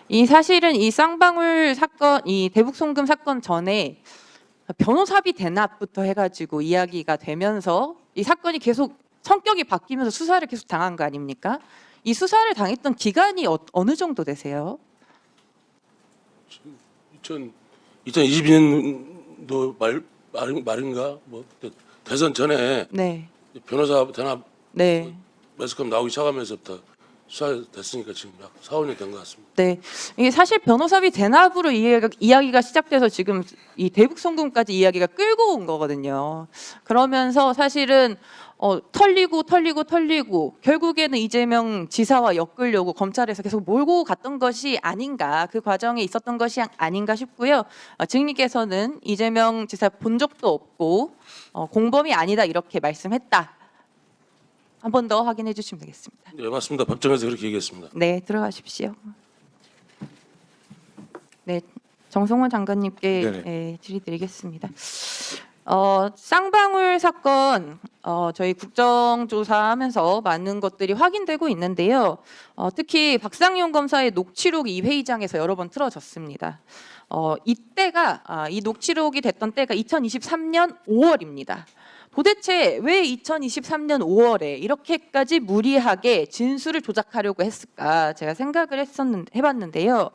이 사실은 이 쌍방울 사건, 이 대북 송금 사건 전에 변호사비 대납부터 해가지고 이야기가 되면서 이 사건이 계속 성격이 바뀌면서 수사를 계속 당한 거 아닙니까? 이 수사를 당했던 기간이 어느 정도 되세요? 2022년도 말인가 뭐 대선 전에 네, 변호사 대납 네. 매스컴 나오기 시작하면서부터 수사됐으니까 지금 약 4, 5년 된 것 같습니다. 네, 이게 사실 변호사비 대납으로 이야기가 시작돼서 지금 이 대북 송금까지 이야기가 끌고 온 거거든요. 그러면서 사실은 털리고 결국에는 이재명 지사와 엮으려고 검찰에서 계속 몰고 갔던 것이 아닌가, 그 과정에 있었던 것이 아닌가 싶고요. 증인께서는 이재명 지사 본 적도 없고 공범이 아니다 이렇게 말씀했다. 한 번 더 확인해 주시면 되겠습니다. 네, 맞습니다. 법정에서 그렇게 얘기했습니다. 네, 들어가십시오. 네, 정성원 장관님께 네네. 예, 질의드리겠습니다. 쌍방울 사건 저희 국정조사하면서 많은 것들이 확인되고 있는데요. 특히 박상용 검사의 녹취록이 이 회의장에서 여러 번 틀어졌습니다. 이때가 이 녹취록이 됐던 때가 2023년 5월입니다. 도대체 왜 2023년 5월에 이렇게까지 무리하게 진술을 조작하려고 했을까 제가 생각을 해봤는데요.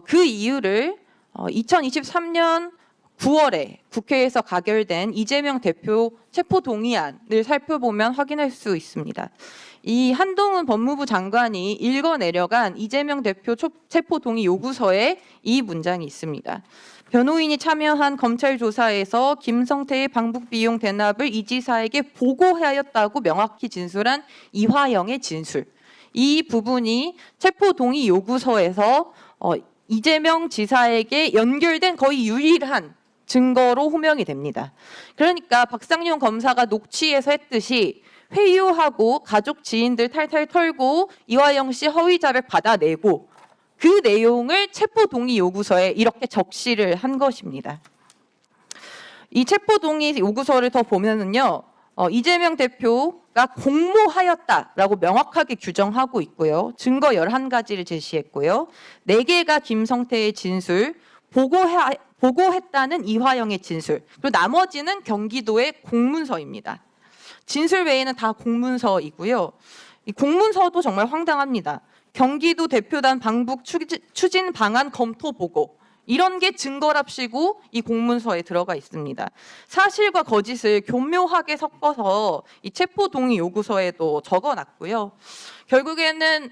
그 이유를 2023년 9월에 국회에서 가결된 이재명 대표 체포 동의안을 살펴보면 확인할 수 있습니다. 이 한동훈 법무부 장관이 읽어내려간 이재명 대표 체포 동의 요구서에 이 문장이 있습니다. 변호인이 참여한 검찰 조사에서 김성태의 방북 비용 대납을 이 지사에게 보고하였다고 명확히 진술한 이화영의 진술. 이 부분이 체포 동의 요구서에서 이재명 지사에게 연결된 거의 유일한 증거로 호명이 됩니다. 그러니까 박상용 검사가 녹취에서 했듯이 회유하고 가족 지인들 탈탈 털고 이화영 씨 허위 자백 받아내고 그 내용을 체포 동의 요구서에 이렇게 적시를 한 것입니다. 이 체포 동의 요구서를 더 보면은요. 이재명 대표가 공모하였다라고 명확하게 규정하고 있고요. 증거 11가지를 제시했고요. 4개가 김성태의 진술, 보고했다는 이화영의 진술, 그리고 나머지는 경기도의 공문서입니다. 진술 외에는 다 공문서이고요. 이 공문서도 정말 황당합니다. 경기도 대표단 방북 추진 방안 검토 보고 이런 게 증거랍시고 이 공문서에 들어가 있습니다. 사실과 거짓을 교묘하게 섞어서 이 체포 동의 요구서에도 적어놨고요. 결국에는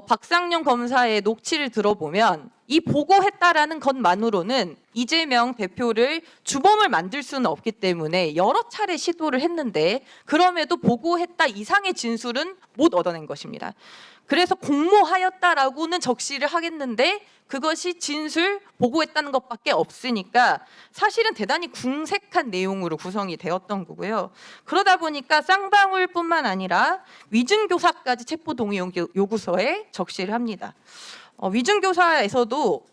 박상용 검사의 녹취를 들어보면 이 보고했다라는 것만으로는 이재명 대표를 주범을 만들 수는 없기 때문에 여러 차례 시도를 했는데 그럼에도 보고했다 이상의 진술은 못 얻어낸 것입니다. 그래서 공모하였다라고는 적시를 하겠는데 그것이 진술, 보고했다는 것밖에 없으니까 사실은 대단히 궁색한 내용으로 구성이 되었던 거고요. 그러다 보니까 쌍방울뿐만 아니라 위증교사까지 체포동의 요구서에 적시를 합니다. 위증교사에서도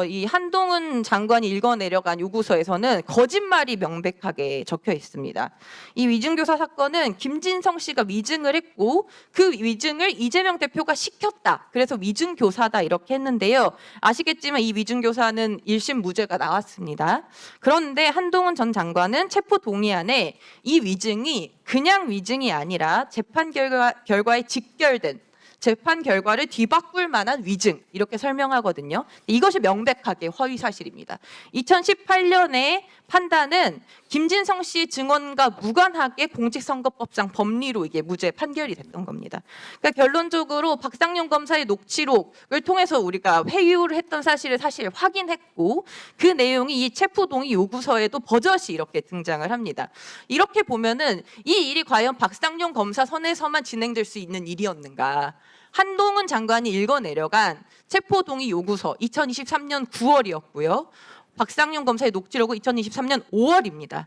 이 한동훈 장관이 읽어내려간 요구서에서는 거짓말이 명백하게 적혀 있습니다. 이 위증교사 사건은 김진성 씨가 위증을 했고 그 위증을 이재명 대표가 시켰다. 그래서 위증교사다 이렇게 했는데요. 아시겠지만 이 위증교사는 1심 무죄가 나왔습니다. 그런데 한동훈 전 장관은 체포 동의안에 이 위증이 그냥 위증이 아니라 재판 결과에 직결된 재판 결과를 뒤바꿀 만한 위증 이렇게 설명하거든요. 이것이 명백하게 허위 사실입니다. 2018년에 판단은 김진성 씨 증언과 무관하게 공직선거법상 법리로 이게 무죄 판결이 됐던 겁니다. 그러니까 결론적으로 박상용 검사의 녹취록을 통해서 우리가 회유를 했던 사실을 사실 확인했고 그 내용이 이 체포 동의 요구서에도 버젓이 이렇게 등장을 합니다. 이렇게 보면은 이 일이 과연 박상용 검사 선에서만 진행될 수 있는 일이었는가? 한동훈 장관이 읽어내려간 체포 동의 요구서 2023년 9월이었고요. 박상용 검사의 녹취록은 2023년 5월입니다.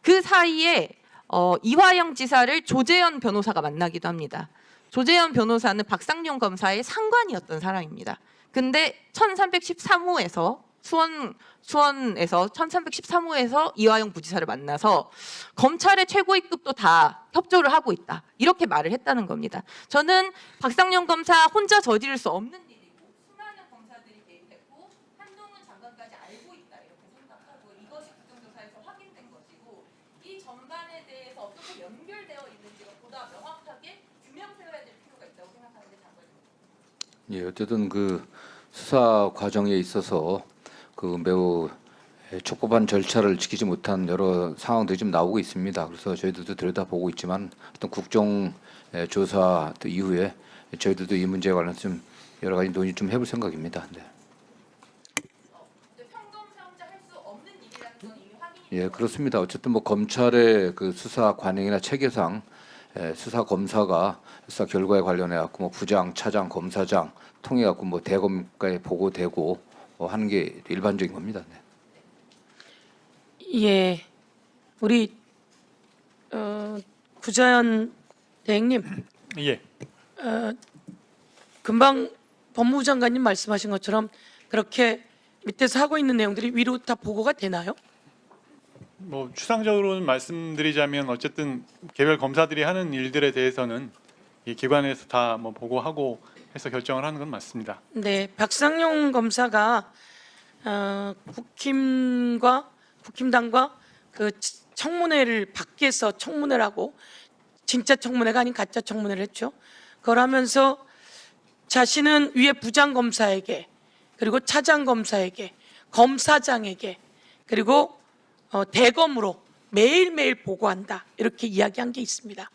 그 사이에 이화영 지사를 조재현 변호사가 만나기도 합니다. 조재현 변호사는 박상용 검사의 상관이었던 사람입니다. 근데 1313호에서 수원에서 1313호에서 이화영 부지사를 만나서 검찰의 최고위급도 다 협조를 하고 있다. 이렇게 말을 했다는 겁니다. 저는 박상용 검사 혼자 저지를 수 없는 일이고 수많은 검사들이 개입했고 한동훈 장관까지 알고 있다. 이렇게 생각하고 이것이 국정조사에서 확인된 것이고 이 전반에 대해서 어떻게 연결되어 있는지가 보다 명확하게 규명 세워야 될 필요가 있다고 생각하는데 장관님. 예, 어쨌든 그 수사 과정에 있어서 그 매우 촉박한 절차를 지키지 못한 여러 상황들이 좀 나오고 있습니다. 그래서 저희들도 들여다보고 있지만 어떤 국정 조사 이후에 저희들도 이 문제에 관해서 좀 여러 가지 논의 좀 해볼 생각입니다. 네. 예, 그렇습니다. 어쨌든 뭐 검찰의 그 수사 관행이나 체계상 수사 검사가 수사 결과에 관련해 갖고 뭐 부장, 차장, 검사장 통해 갖고 뭐 대검까지 보고되고 하는 게 일반적인 겁니다. 네. 예, 우리 구자연 대행님, 예. 금방 법무부 장관님 말씀하신 것처럼 그렇게 밑에서 하고 있는 내용들이 위로 다 보고가 되나요? 뭐 추상적으로는 말씀드리자면 어쨌든 개별 검사들이 하는 일들에 대해서는 이 기관에서 다 뭐 보고하고 해서 결정을 하는 건 맞습니다. 네, 박상용 검사가 국힘당과 그 청문회를 밖에서 청문회라고 진짜 청문회가 아닌 가짜 청문회를 했죠. 그걸 하면서 자신은 위에 부장 검사에게 그리고 차장 검사에게 검사장에게 그리고 대검으로 매일매일 보고한다 이렇게 이야기한 게 있습니다.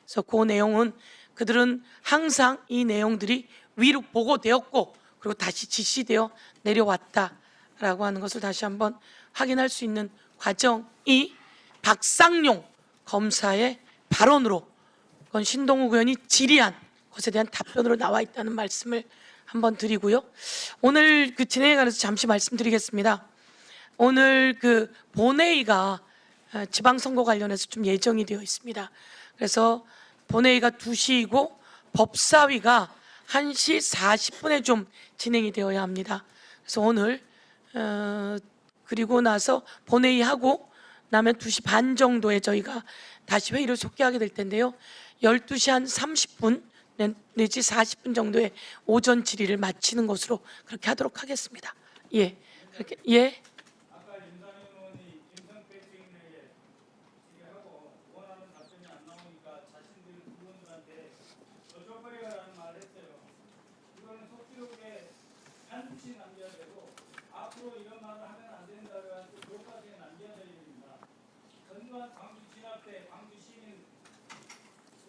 그래서 그 내용은 그들은 항상 이 내용들이 위로 보고되었고 그리고 다시 지시되어 내려왔다라고 하는 것을 다시 한번 확인할 수 있는 과정이 박상용 검사의 발언으로 그건 신동욱 의원이 질의한 것에 대한 답변으로 나와 있다는 말씀을 한번 드리고요. 오늘 그 진행에 관해서 잠시 말씀드리겠습니다. 오늘 그 본회의가 지방선거 관련해서 좀 예정이 되어 있습니다. 그래서 본회의가 2시이고 법사위가 1시 40분에 좀 진행이 되어야 합니다. 그래서 오늘 그리고 나서 본회의하고 나면 2시 반 정도에 저희가 다시 회의를 속개하게 될 텐데요. 12시 한 30분 내지 40분 정도의 오전 질의를 마치는 것으로 그렇게 하도록 하겠습니다. 예, 그렇게 예. 아까 윤상현 의원이 김성태 증인에게 질의하고 원하는 답변이 안 나오니까 자신들 의원들한테 저줘버리라는 말을 했어요. 이거는 속기록에 반드시 남겨야 되고 앞으로 이런 말을 하면 안 된다고 해서 교과서에 남겨야 될 일입니다. 전두환 광주 진압 때 광주 시민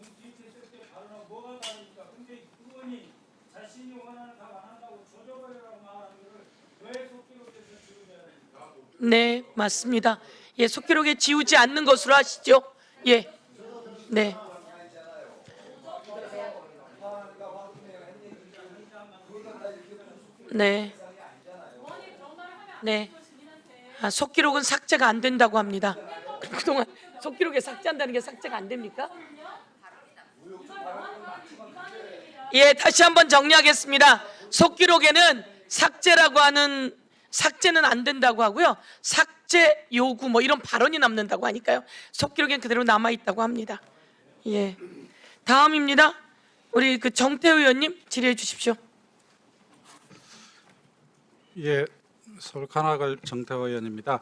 뒤쳤을 때 발언하고 뭐가 다르니까 근데 의원이 자신이 원하는 답 안 한다고 저줘버리라고 말하는 거를 왜 속기록에서 지우려야 됩니까? 네, 맞습니다. 예, 속기록에 지우지 않는 것으로 하시죠. 예, 네. 네. 네. 속기록은 삭제가 안 된다고 합니다. 그동안 속기록에 삭제한다는 게 삭제가 안 됩니까? 예, 다시 한번 정리하겠습니다. 속기록에는 삭제라고 하는 삭제는 안 된다고 하고요. 삭제 요구 뭐 이런 발언이 남는다고 하니까요. 속기록엔 그대로 남아 있다고 합니다. 예. 다음입니다. 우리 그 정태우 의원님 질의해 주십시오. 예, 서울 카나글 정태호 의원입니다.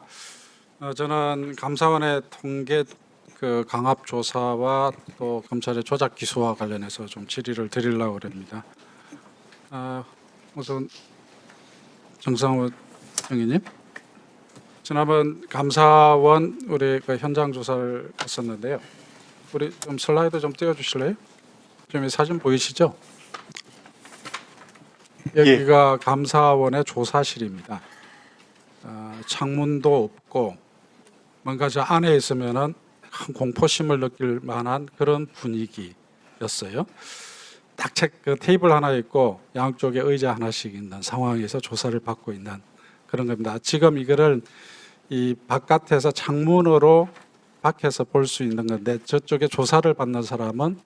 저는 감사원의 통계 그 강압 조사와 또 검찰의 조작 기소와 관련해서 좀 질의를 드리려고 합니다. 우선 정상우 증인님, 지난번 감사원 우리 그 현장 조사를 했었는데요. 우리 좀 슬라이드 좀 띄워주실래요? 지금 이 사진 보이시죠? 여기가 감사원의 조사실입니다. 창문도 없고 뭔가 저 안에 있으면은 큰 공포심을 느낄 만한 그런 분위기였어요. 딱 그 테이블 하나 있고 양쪽에 의자 하나씩 있는 상황에서 조사를 받고 있는 그런 겁니다. 지금 이거를 이 바깥에서 창문으로 밖에서 볼 수 있는 건데 저쪽에 조사를 받는 사람은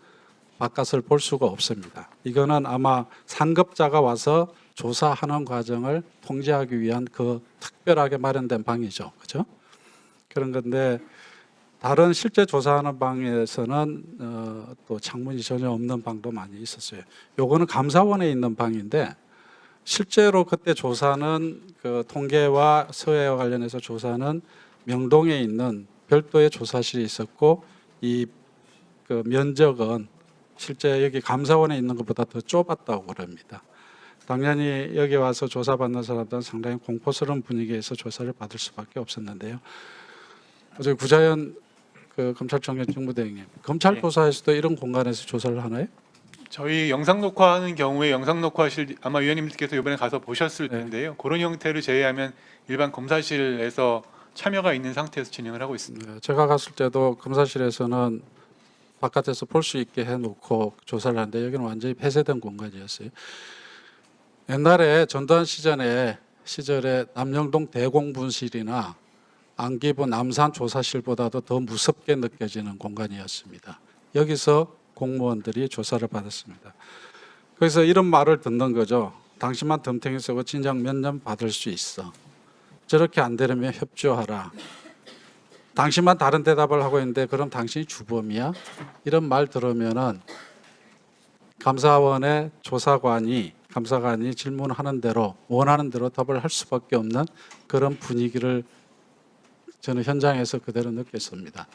바깥을 볼 수가 없습니다. 이거는 아마 상급자가 와서 조사하는 과정을 통제하기 위한 그 특별하게 마련된 방이죠. 그렇죠? 그런 건데 다른 실제 조사하는 방에서는 또 창문이 전혀 없는 방도 많이 있었어요. 요거는 감사원에 있는 방인데 실제로 그때 조사는 그 통계와 서해와 관련해서 조사는 명동에 있는 별도의 조사실이 있었고 이 그 면적은 실제 여기 감사원에 있는 것보다 더 좁았다고 그럽니다. 당연히 여기 와서 조사받는 사람들은 상당히 공포스러운 분위기에서 조사를 받을 수밖에 없었는데요. 어제 구자현 그 검찰청장 정무대행님, 검찰 조사에서도 이런 공간에서 조사를 하나요? 저희 영상 녹화하는 경우에 영상 녹화실 아마 위원님께서 이번에 가서 보셨을 텐데요. 그런 형태를 제외하면 일반 검사실에서 참여가 있는 상태에서 진행을 하고 있습니다. 네, 제가 갔을 때도 검사실에서는 바깥에서 볼 수 있게 해놓고 조사를 하는데 여기는 완전히 폐쇄된 공간이었어요. 옛날에 전두환 시절에 남영동 대공분실이나 안기부 남산 조사실보다도 더 무섭게 느껴지는 공간이었습니다. 여기서 공무원들이 조사를 받았습니다. 그래서 이런 말을 듣는 거죠. 당신만 덤탱이 쓰고 진작 몇 년 받을 수 있어. 저렇게 안 되려면 협조하라. 당신만 다른 대답을 하고 있는데 그럼 당신이 주범이야? 이런 말 들으면은 감사원의 감사관이 질문하는 대로 원하는 대로 답을 할 수밖에 없는 그런 분위기를 저는 현장에서 그대로 느꼈습니다.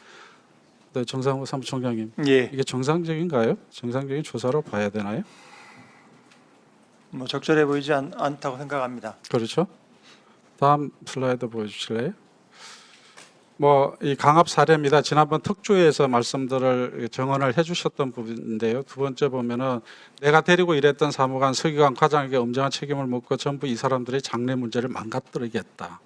네, 정상호 사무총장님, 예, 이게 정상적인가요? 정상적인 조사로 봐야 되나요? 뭐 적절해 보이지 않다고 생각합니다. 그렇죠. 다음 슬라이드 보여주실래요? 뭐 이 강압 사례입니다. 지난번 특조위에서 말씀들을 정언을 해주셨던 부분인데요. 두 번째 보면은 내가 데리고 일했던 사무관, 서기관, 과장에게 엄정한 책임을 묻고 전부 이 사람들의 장래 문제를 망가뜨리겠다.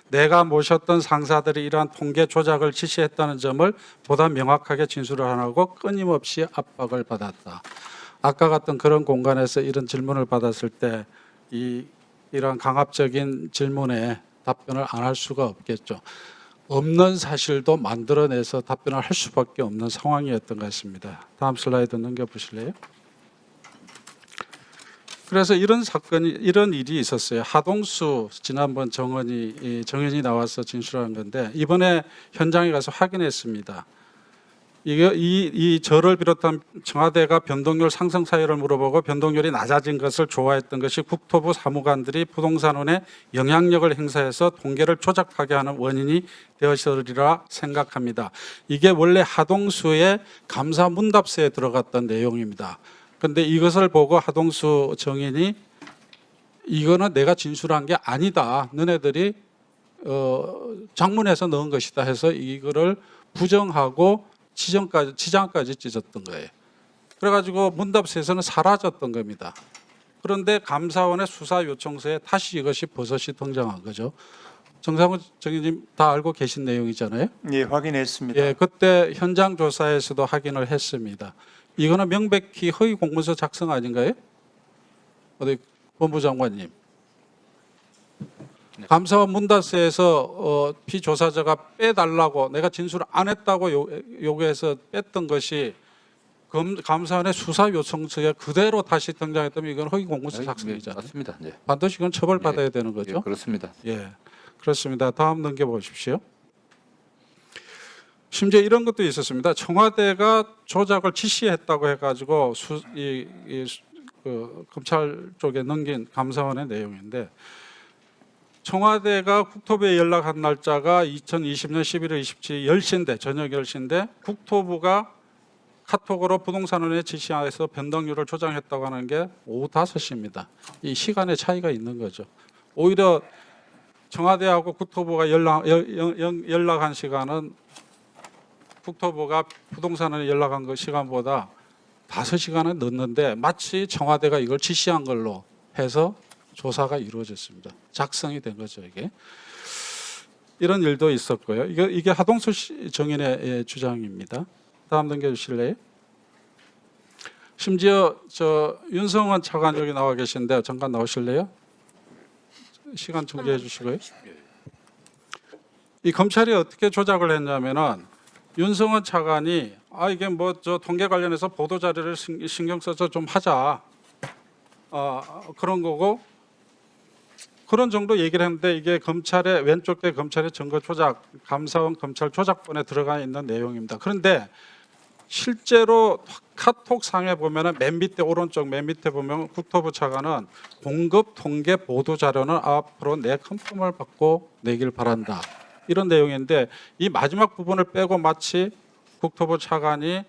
내가 모셨던 상사들이 이러한 통계 조작을 지시했다는 점을 보다 명확하게 진술을 하고 끊임없이 압박을 받았다. 아까 같은 그런 공간에서 이런 질문을 받았을 때 이러한 강압적인 질문에 답변을 안 할 수가 없겠죠. 없는 사실도 만들어내서 답변을 할 수밖에 없는 상황이었던 것 같습니다. 다음 슬라이드 넘겨보실래요? 그래서 이런 일이 있었어요. 하동수 지난번 정연이 나와서 진술한 건데 이번에 현장에 가서 확인했습니다. 이 저를 비롯한 청와대가 변동률 상승 사유를 물어보고 변동률이 낮아진 것을 좋아했던 것이 국토부 사무관들이 부동산원에 영향력을 행사해서 통계를 조작하게 하는 원인이 되었으리라 생각합니다. 이게 원래 하동수의 감사 문답서에 들어갔던 내용입니다. 그런데 이것을 보고 하동수 정인이 이거는 내가 진술한 게 아니다. 너네들이 장문해서 넣은 것이다 해서 이거를 부정하고 지장까지 찢었던 거예요. 그래가지고 문답서에서는 사라졌던 겁니다. 그런데 감사원의 수사 요청서에 다시 이것이 버섯이 등장한 거죠. 정상훈 정의님 다 알고 계신 내용이잖아요. 예, 확인했습니다. 예, 그때 현장 조사에서도 확인을 했습니다. 이거는 명백히 허위 공문서 작성 아닌가요? 어디 본부장관님. 감사원 문답서에서 피조사자가 빼달라고 내가 진술을 안 했다고 요구해서 뺐던 것이 감사원의 수사 요청서에 그대로 다시 등장했다면 이건 허위 공문서 작성이잖아요. 맞습니다. 네. 반드시 이건 처벌받아야 되는 거죠. 예, 그렇습니다. 예, 그렇습니다. 다음 넘겨보십시오. 심지어 이런 것도 있었습니다. 청와대가 조작을 지시했다고 해가지고 검찰 쪽에 넘긴 감사원의 내용인데 청와대가 국토부에 연락한 날짜가 2020년 11월 27일 10시인데 저녁 10시인데 국토부가 카톡으로 부동산원의 지시하에서 변동률을 조정했다고 하는 게 오후 5시입니다. 이 시간의 차이가 있는 거죠. 오히려 청와대하고 국토부가 연락한 시간은 국토부가 부동산원에 연락한 그 시간보다 5시간은 늦는데 마치 청와대가 이걸 지시한 걸로 해서 조사가 이루어졌습니다. 작성이 된 거죠, 이게. 이런 일도 있었고요. 이게 하동수 정인의 주장입니다. 다음 넘겨주실래요? 심지어 윤성원 차관 여기 나와 계신데 잠깐 나오실래요? 시간 정리해 주시고요. 이 검찰이 어떻게 조작을 했냐면은 윤성원 차관이 이게 뭐 저 통계 관련해서 보도 자료를 신경 써서 좀 하자. 그런 거고 그런 정도 얘기를 했는데 이게 검찰의 왼쪽 게 검찰의 증거 조작, 감사원 검찰 조작본에 들어가 있는 내용입니다. 그런데 실제로 카톡 상에 보면은 맨 밑에 오른쪽 맨 밑에 보면 국토부 차관은 공급 통계 보도 자료는 앞으로 내 컨펌을 받고 내길 바란다. 이런 내용인데 이 마지막 부분을 빼고 마치 국토부 차관이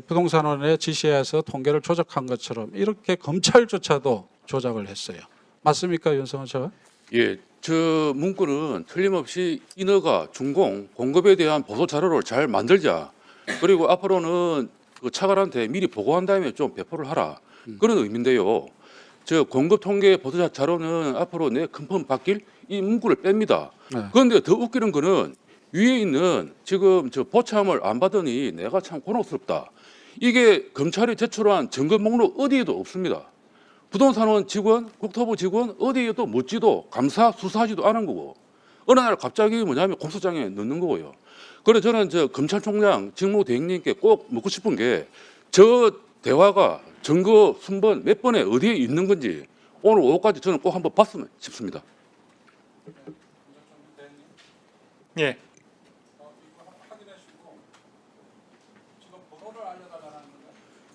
부동산원의 지시에서 통계를 조작한 것처럼 이렇게 검찰조차도 조작을 했어요. 맞습니까, 윤성원 차관? 예, 저 문구는 틀림없이 인허가, 준공, 공급에 대한 보도 자료를 잘 만들자. 그리고 앞으로는 그 차관한테 미리 보고한 다음에 좀 배포를 하라. 그런 의미인데요. 저 공급 통계 보도 자료는 앞으로 내 컨펌 받길 이 문구를 뺍니다. 네. 그런데 더 웃기는 거는 위에 있는 지금 저 보참을 안 받으니 내가 참 곤혹스럽다. 이게 검찰이 제출한 증거 목록 어디에도 없습니다. 부동산원 직원, 국토부 직원 어디에도 묻지도 감사 수사하지도 않은 거고 어느 날 갑자기 뭐냐면 공소장에 넣는 거고요. 그래서 저는 저 검찰총장 직무대행님께 꼭 묻고 싶은 게 저 대화가 증거 순번 몇 번에 어디에 있는 건지 오늘 오후까지 저는 꼭 한번 봤으면 싶습니다. 예.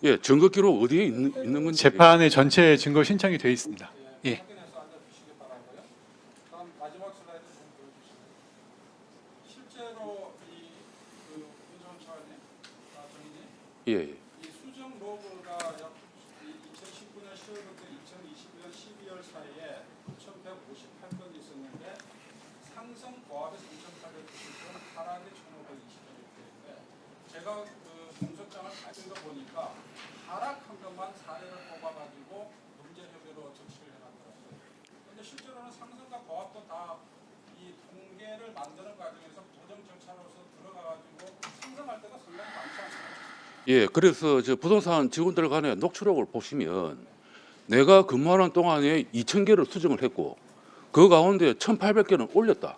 예, 증거 기록 어디에 있는 건지. 재판의 전체 증거 신청이 돼 있습니다. 예. 마지막 슬라이드 좀 보여주시면 실제로 윤석열 차관님, 정인이 예, 예. 이 수정 로그가 약 2019년 10월부터 2021년 12월 사이에 9,158건 있었는데 상승 고압에서 2,890건, 하락에 1,520건인데 제가 공소장을 가진 거 보니까 하락한 것만 사례를 뽑아가지고 문제 협의로 적시를 해놨더라고요. 그런데 실제로는 상승과 고압도 다 이 통계를 만드는 과정에서 보정 절차로서 들어가가지고 상승할 때가 상당히 많지 않습니까? 예, 그래서 저 부동산 직원들 간의 녹취록을 보시면 내가 근무하는 동안에 2,000개를 수정을 했고 그 가운데 1,800개는 올렸다.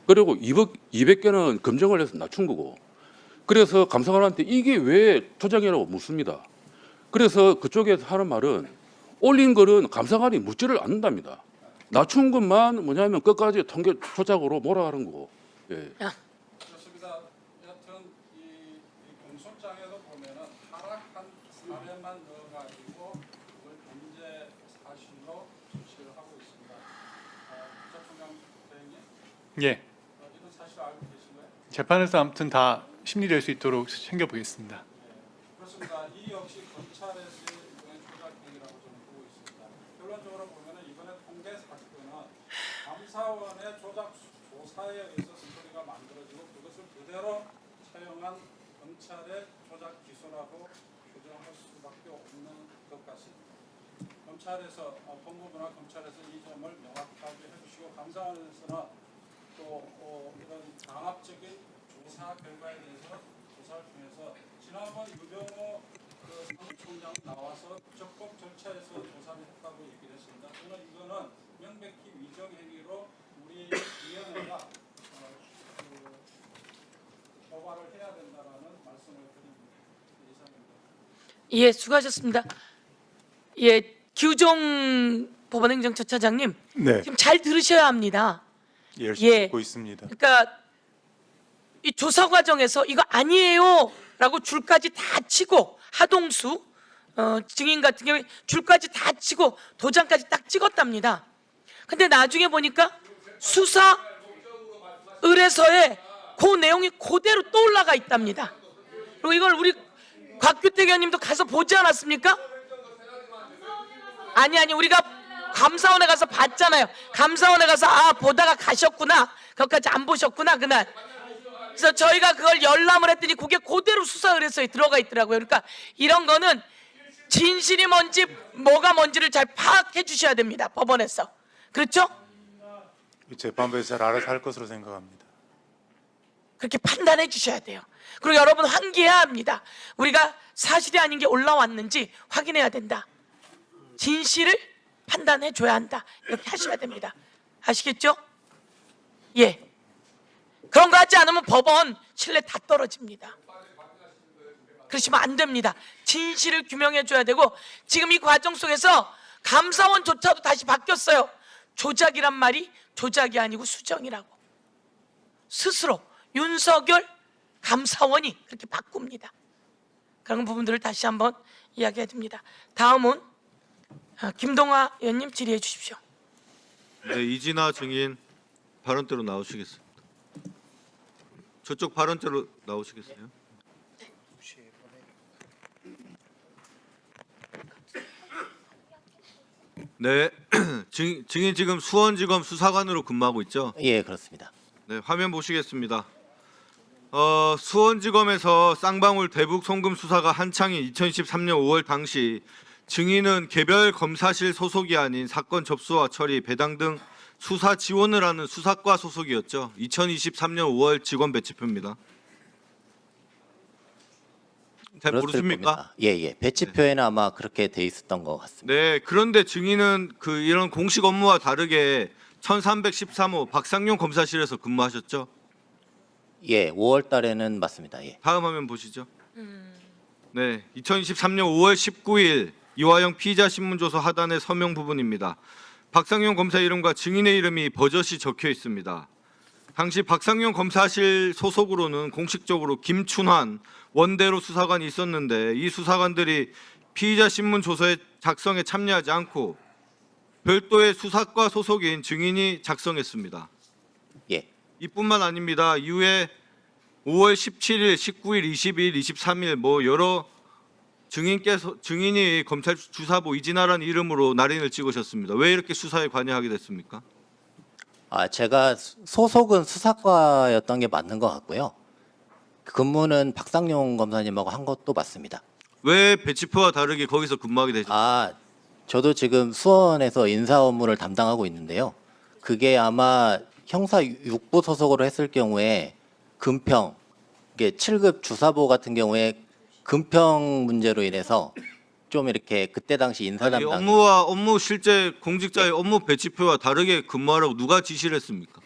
그리고 200개는 검증을 해서 낮춘 거고. 그래서 감사관한테 이게 왜 조작이라고 묻습니다. 그래서 그쪽에서 하는 말은 올린 거는 감사관이 묻지를 않는답니다. 낮춘 것만 뭐냐면 끝까지 통계 조작으로 몰아가는 거고. 예. 그렇습니다. 여하튼 이 공소장에도 보면은 하락한 사례만 넣어가지고 그걸 문제 사실로 적시를 하고 있습니다. 부장총장 대행님, 예. 이런 사실 알고 계신가요? 재판에서 아무튼 다 심리될 수 있도록 챙겨보겠습니다. 그렇습니다. 이 역시 검찰에서의 이번에 조작 행위라고 저는 보고 있습니다. 결론적으로 보면은 이번에 통계 사건은 감사원의 조작 조사에 의해서 스토리가 만들어지고 그것을 그대로 차용한 검찰의 조작 기소라고 규정할 수밖에 없는 것 같습니다. 검찰에서 법무부나 검찰에서 이 점을 명확하게 해주시고 감사원에서는 또 이런 강압적인 조사 결과에 대해서 조사를 통해서 지난번 유병호 사무총장 나와서 적법 절차에서 조사를 했다고 얘기를 했습니다. 저는 이거는 명백히 위정 행위로 우리 위원회가 고발을 해야 된다라는 말씀을 드립니다. 이상입니다. 예, 수고하셨습니다. 예, 규종 법원행정처차장님, 네, 지금 잘 들으셔야 합니다. 열심히 예. 듣고 있습니다. 그러니까 이 조사 과정에서 이거 아니에요라고 줄까지 다 치고 하동수 증인 같은 경우에 줄까지 다 치고 도장까지 딱 찍었답니다. 근데 나중에 보니까 수사 의뢰서에 그 내용이 그대로 또 올라가 있답니다. 그리고 이걸 우리 곽규택 의원님도 가서 보지 않았습니까? 아니 우리가 감사원에 가서 봤잖아요. 감사원에 가서 보다가 가셨구나. 그것까지 안 보셨구나 그날. 그래서 저희가 그걸 열람을 했더니 그게 그대로 수사 의뢰서에 들어가 있더라고요. 그러니까 이런 거는 진실이 뭔지 뭐가 뭔지를 잘 파악해 주셔야 됩니다. 법원에서. 그렇죠? 재판부에서 잘 알아서 할 것으로 생각합니다. 그렇게 판단해 주셔야 돼요. 그리고 여러분 환기해야 합니다. 우리가 사실이 아닌 게 올라왔는지 확인해야 된다. 진실을 판단해 줘야 한다. 이렇게 하셔야 됩니다. 아시겠죠? 예. 그런 거 하지 않으면 법원 신뢰 다 떨어집니다. 그러시면 안 됩니다. 진실을 규명해 줘야 되고 지금 이 과정 속에서 감사원조차도 다시 바뀌었어요. 조작이란 말이 조작이 아니고 수정이라고. 스스로 윤석열 감사원이 그렇게 바꿉니다. 그런 부분들을 다시 한번 이야기해 듭니다. 다음은 김동화 의원님 질의해 주십시오. 네, 이진아 증인 발언대로 나오시겠습니다. 저쪽 발언대로 나오시겠어요? 네, 증인 지금 수원지검 수사관으로 근무하고 있죠? 예, 그렇습니다. 네, 화면 보시겠습니다. 수원지검에서 쌍방울 대북 송금 수사가 한창인 2023년 5월 당시 증인은 개별 검사실 소속이 아닌 사건 접수와 처리, 배당 등 수사 지원을 하는 수사과 소속이었죠. 2023년 5월 직원 배치표입니다. 잘 그렇을 모르십니까? 겁니다. 예. 배치표에는 아마 그렇게 돼 있었던 것 같습니다. 네, 그런데 증인은 이런 공식 업무와 다르게 1313호 박상용 검사실에서 근무하셨죠? 예, 5월 달에는 맞습니다. 예. 다음 화면 보시죠. 네, 2023년 5월 19일 이화영 피의자 신문조서 하단의 서명 부분입니다. 박상용 검사 이름과 증인의 이름이 버젓이 적혀 있습니다. 당시 박상용 검사실 소속으로는 공식적으로 김춘환 원대로 수사관이 있었는데 이 수사관들이 피의자 신문조서의 작성에 참여하지 않고 별도의 수사과 소속인 증인이 작성했습니다. 예. 이뿐만 아닙니다. 이후에 5월 17일, 19일, 20일, 23일 뭐 여러 증인이 검찰 주사부 이진아라는 이름으로 날인을 찍으셨습니다. 왜 이렇게 수사에 관여하게 됐습니까? 제가 소속은 수사과였던 게 맞는 것 같고요. 근무는 박상용 검사님하고 한 것도 맞습니다. 왜 배치표와 다르게 거기서 근무하게 되죠? 저도 지금 수원에서 인사 업무를 담당하고 있는데요. 그게 아마 형사 6부 소속으로 했을 경우에 금평, 이게 7급 주사보 같은 경우에 금평 문제로 인해서 좀 이렇게 그때 당시 인사 아니, 담당 업무 실제 공직자의 업무 배치표와 다르게 근무하라고 누가 지시를 했습니까?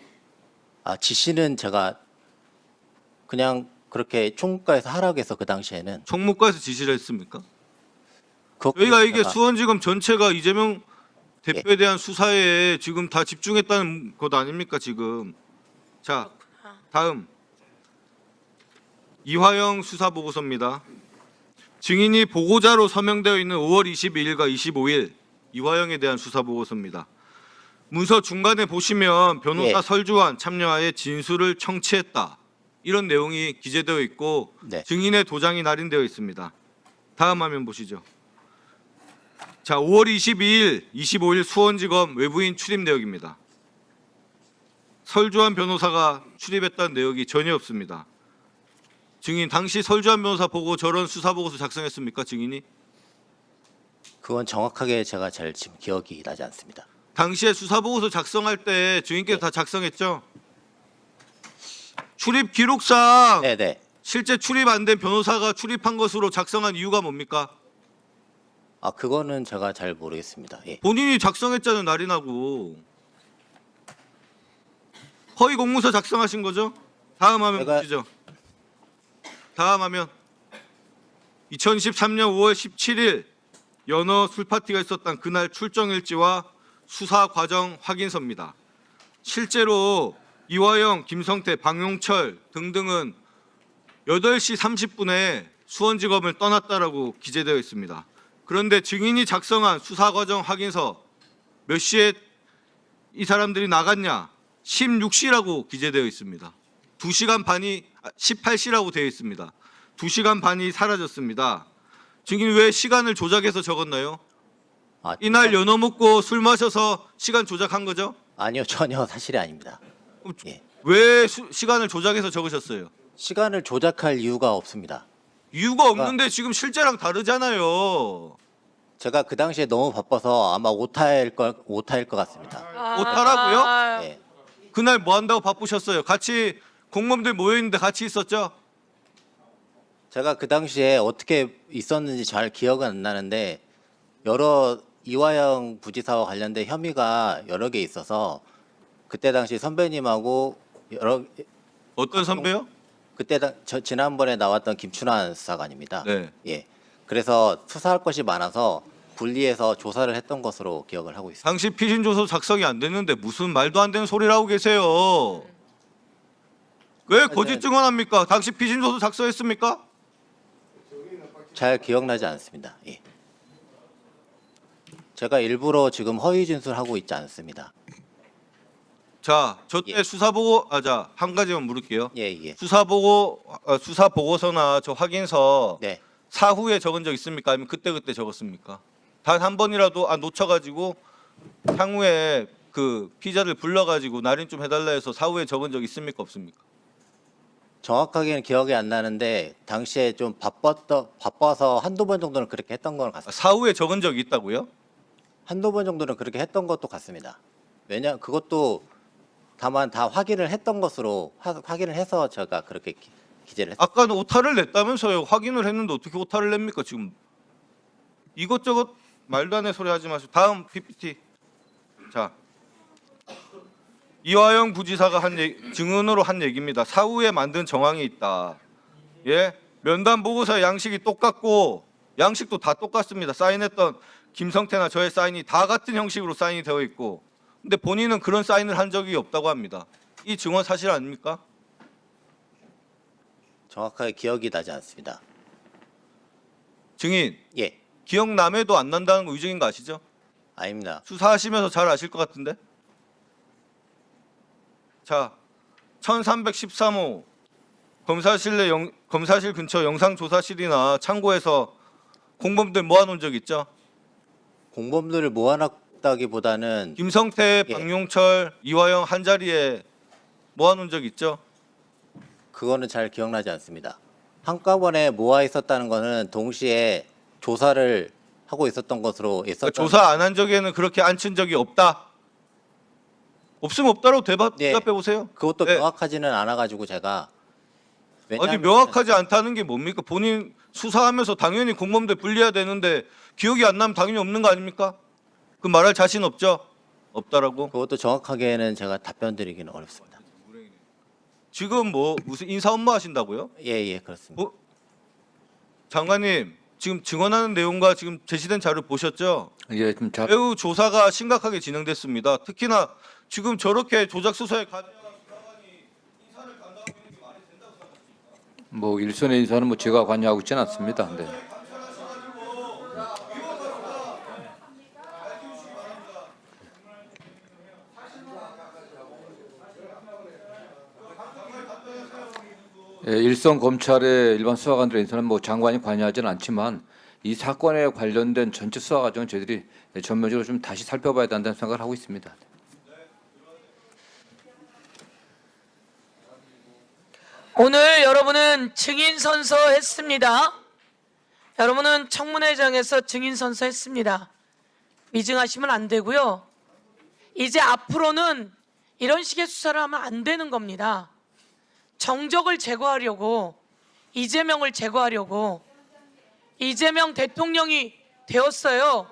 지시는 제가 그냥 그렇게 총무과에서 하라고 해서 그 당시에는 총무과에서 지시를 했습니까? 그것도 저희가 이게 제가- 수원지검 전체가 이재명 대표에 대한 수사에 지금 다 집중했다는 것 아닙니까 지금? 자, 다음 이화영 수사 보고서입니다. 증인이 보고자로 서명되어 있는 5월 22일과 25일 이화영에 대한 수사 보고서입니다. 문서 중간에 보시면 변호사 예. 설주환 참여하에 진술을 청취했다. 이런 내용이 기재되어 있고 네. 증인의 도장이 날인되어 있습니다. 다음 화면 보시죠. 자, 5월 22일, 25일 수원지검 외부인 출입 내역입니다. 설주환 변호사가 출입했다는 내역이 전혀 없습니다. 증인 당시 설주환 변호사 보고 저런 수사 보고서 작성했습니까, 증인이? 그건 정확하게 제가 잘 지금 기억이 나지 않습니다. 당시에 수사 보고서 작성할 때 증인께서 다 작성했죠? 출입 기록상 네네. 실제 출입 안 된 변호사가 출입한 것으로 작성한 이유가 뭡니까? 그거는 제가 잘 모르겠습니다. 예. 본인이 작성했잖아요, 날인하고. 허위 공문서 작성하신 거죠? 다음 화면 제가- 보시죠. 다음 화면. 2013년 5월 17일 연어 술파티가 있었던 그날 출정 일지와 수사 과정 확인서입니다. 실제로 이화영, 김성태, 방용철 등등은 8시 30분에 수원지검을 떠났다라고 기재되어 있습니다. 그런데 증인이 작성한 수사 과정 확인서 몇 시에 이 사람들이 나갔냐? 16시라고 기재되어 있습니다. 2시간 반이 18시라고 되어 있습니다. 2시간 반이 사라졌습니다. 증인 왜 시간을 조작해서 적었나요? 이날 연어 먹고 술 마셔서 시간 조작한 거죠? 아니요, 전혀 사실이 아닙니다. 예. 왜 시간을 조작해서 적으셨어요? 시간을 조작할 이유가 없습니다. 이유가 없는데 지금 실제랑 다르잖아요. 제가 그 당시에 너무 바빠서 아마 오타일 것 같습니다. 오타라고요? 예. 그날 뭐 한다고 바쁘셨어요? 같이 공무원들 모여 있는데 같이 있었죠? 제가 그 당시에 어떻게 있었는지 잘 기억은 안 나는데 여러 이화영 부지사와 관련된 혐의가 여러 개 있어서 그때 당시 선배님하고 여러 어떤 선배요? 그때 지난번에 나왔던 김춘환 수사관입니다. 네. 예. 그래서 수사할 것이 많아서 분리해서 조사를 했던 것으로 기억을 하고 있습니다. 당시 피신 조서 작성이 안 됐는데 무슨 말도 안 되는 소리를 하고 계세요. 왜 거짓 증언합니까? 당시 피신 조서 작성했습니까? 잘 기억나지 않습니다. 예. 제가 일부러 지금 허위 진술하고 있지 않습니다. 자, 저때 예. 수사 보고 한 가지만 물을게요. 예. 수사 보고서나 저 확인서 네. 사후에 적은 적 있습니까? 아니면 그때 적었습니까? 단 한 번이라도 놓쳐가지고 향후에 그 피자를 불러가지고 날인 좀 해달라 해서 사후에 적은 적 있습니까? 없습니까? 정확하게는 기억이 안 나는데 당시에 좀 바빠서 한두 번 정도는 그렇게 했던 건 같습니다. 사후에 적은 적이 있다고요? 한두 번 정도는 그렇게 했던 것도 같습니다. 왜냐 그것도 다만 다 확인을 했던 것으로 확인을 해서 제가 그렇게 기재를 했습니다. 아까는 오타를 냈다면서요. 확인을 했는데 어떻게 오타를 냅니까 지금? 이것저것 말도 안 되는 소리 하지 마시고 다음 PPT. 자, 이화영 부지사가 증언으로 한 얘기입니다. 사후에 만든 정황이 있다. 예, 면담 보고서 양식이 똑같고 양식도 다 똑같습니다. 사인했던 김성태나 저의 사인이 다 같은 형식으로 사인이 되어 있고, 근데 본인은 그런 사인을 한 적이 없다고 합니다. 이 증언 사실 아닙니까? 정확하게 기억이 나지 않습니다. 증인, 예, 기억남에도 안 난다는 거 위증인 거 아시죠? 아닙니다. 수사하시면서 잘 아실 것 같은데. 자, 1313호 검사실 근처 영상조사실이나 창고에서 공범들 모아놓은 적 있죠? 공범들을 모아놨다기보다는 김성태, 예. 박용철, 이화영 한 자리에 모아놓은 적 있죠? 그거는 잘 기억나지 않습니다. 한꺼번에 모아 있었다는 거는 동시에 조사를 하고 있었던 것으로 있었던. 조사 안 한 적에는 그렇게 앉힌 적이 없다. 없으면 없다라고 대답해 보세요. 그것도 네. 명확하지는 않아가지고 제가. 어디 왜냐하면 명확하지 않다는 게 뭡니까? 본인 수사하면서 당연히 공범들 분리해야 되는데 기억이 안 나면 당연히 없는 거 아닙니까? 그 말할 자신 없죠? 없다라고? 그것도 정확하게는 제가 답변 드리기는 어렵습니다. 지금 뭐 무슨 인사 업무 하신다고요? 예, 그렇습니다. 장관님, 지금 증언하는 내용과 지금 제시된 자료 보셨죠? 예, 좀 잘. 매우 조사가 심각하게 진행됐습니다. 특히나 지금 저렇게 조작 수사에 뭐 일선의 인사는 뭐 제가 관여하고 있지는 않습니다. 네. 예, 일선 검찰의 일반 수사관들의 인사는 뭐 장관이 관여하지는 않지만 이 사건에 관련된 전체 수사 과정은 저희들이 전면적으로 좀 다시 살펴봐야 된다는 생각을 하고 있습니다. 오늘 여러분은 증인 선서했습니다. 여러분은 청문회장에서 증인 선서했습니다. 위증하시면 안 되고요. 이제 앞으로는 이런 식의 수사를 하면 안 되는 겁니다. 정적을 제거하려고, 이재명을 제거하려고, 이재명 대통령이 되었어요.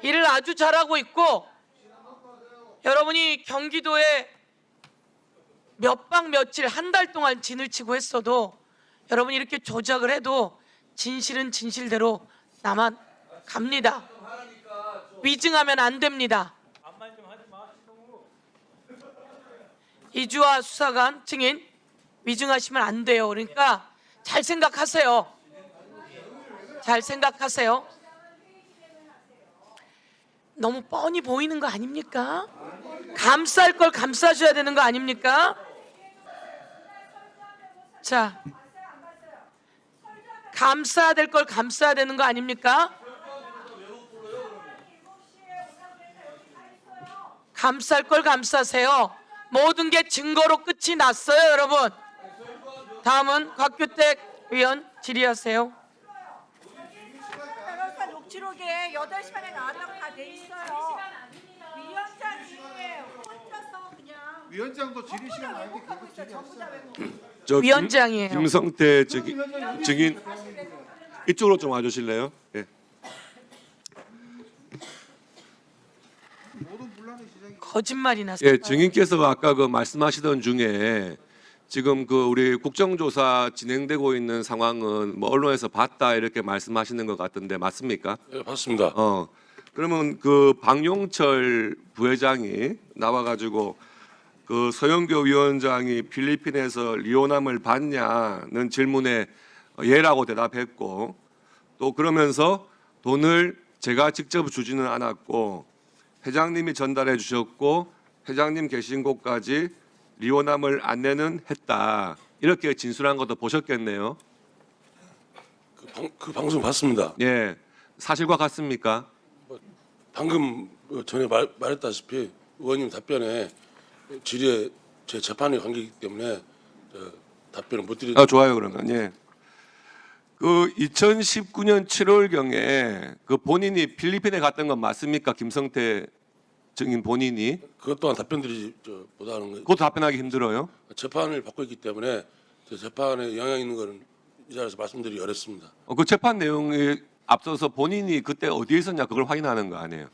일을 아주 잘하고 있고, 여러분이 경기도에 몇 박 며칠 한 달 동안 진을 치고 했어도 여러분이 이렇게 조작을 해도 진실은 진실대로 남아 갑니다. 위증하면 안 됩니다. 이주화 수사관 증인 위증하시면 안 돼요. 그러니까 잘 생각하세요. 잘 생각하세요. 너무 뻔히 보이는 거 아닙니까? 감쌀 걸 감싸줘야 되는 거 아닙니까? 자, 감싸야 될 걸 감싸야 되는 거 아닙니까? 감쌀 걸 감싸세요. 모든 게 증거로 끝이 났어요, 여러분. 다음은 곽규택 의원 질의하세요. 변호사 녹취록에 8시 반에 나왔다고 다 돼 있어요. 위원장이 혼자서 그냥 위원장도 질의 시간 아닌데 계속 질의하시잖아요. 위원장이에요. 김성태 증인 이쪽으로 좀 와주실래요? 예. 거짓말이나. 예, 증인께서 아까 그 말씀하시던 중에 지금 그 우리 국정조사 진행되고 있는 상황은 뭐 언론에서 봤다 이렇게 말씀하시는 것 같은데 맞습니까? 네, 봤습니다. 그러면 그 박용철 부회장이 나와가지고 그 서영교 위원장이 필리핀에서 리오남을 받냐는 질문에 예라고 대답했고, 또 그러면서 돈을 제가 직접 주지는 않았고 회장님이 전달해 주셨고 회장님 계신 곳까지 리오남을 안내는 했다, 이렇게 진술한 것도 보셨겠네요. 그 방송 봤습니다. 예, 사실과 같습니까? 방금 전에 말했다시피 의원님 답변에 질의에 제 재판에 관계이기 때문에 답변을 못 드리는. 좋아요. 그러면 예. 그 2019년 7월경에 그 본인이 필리핀에 갔던 건 맞습니까? 김성태 증인 본인이. 그것 또한 답변드리지 못하는 거예요. 그것도 답변하기 힘들어요. 재판을 받고 있기 때문에 재판에 영향 있는 거는 이 자리에서 말씀드리기 어렵습니다. 그 재판 내용에 앞서서 본인이 그때 어디에 있었냐 그걸 확인하는 거 아니에요?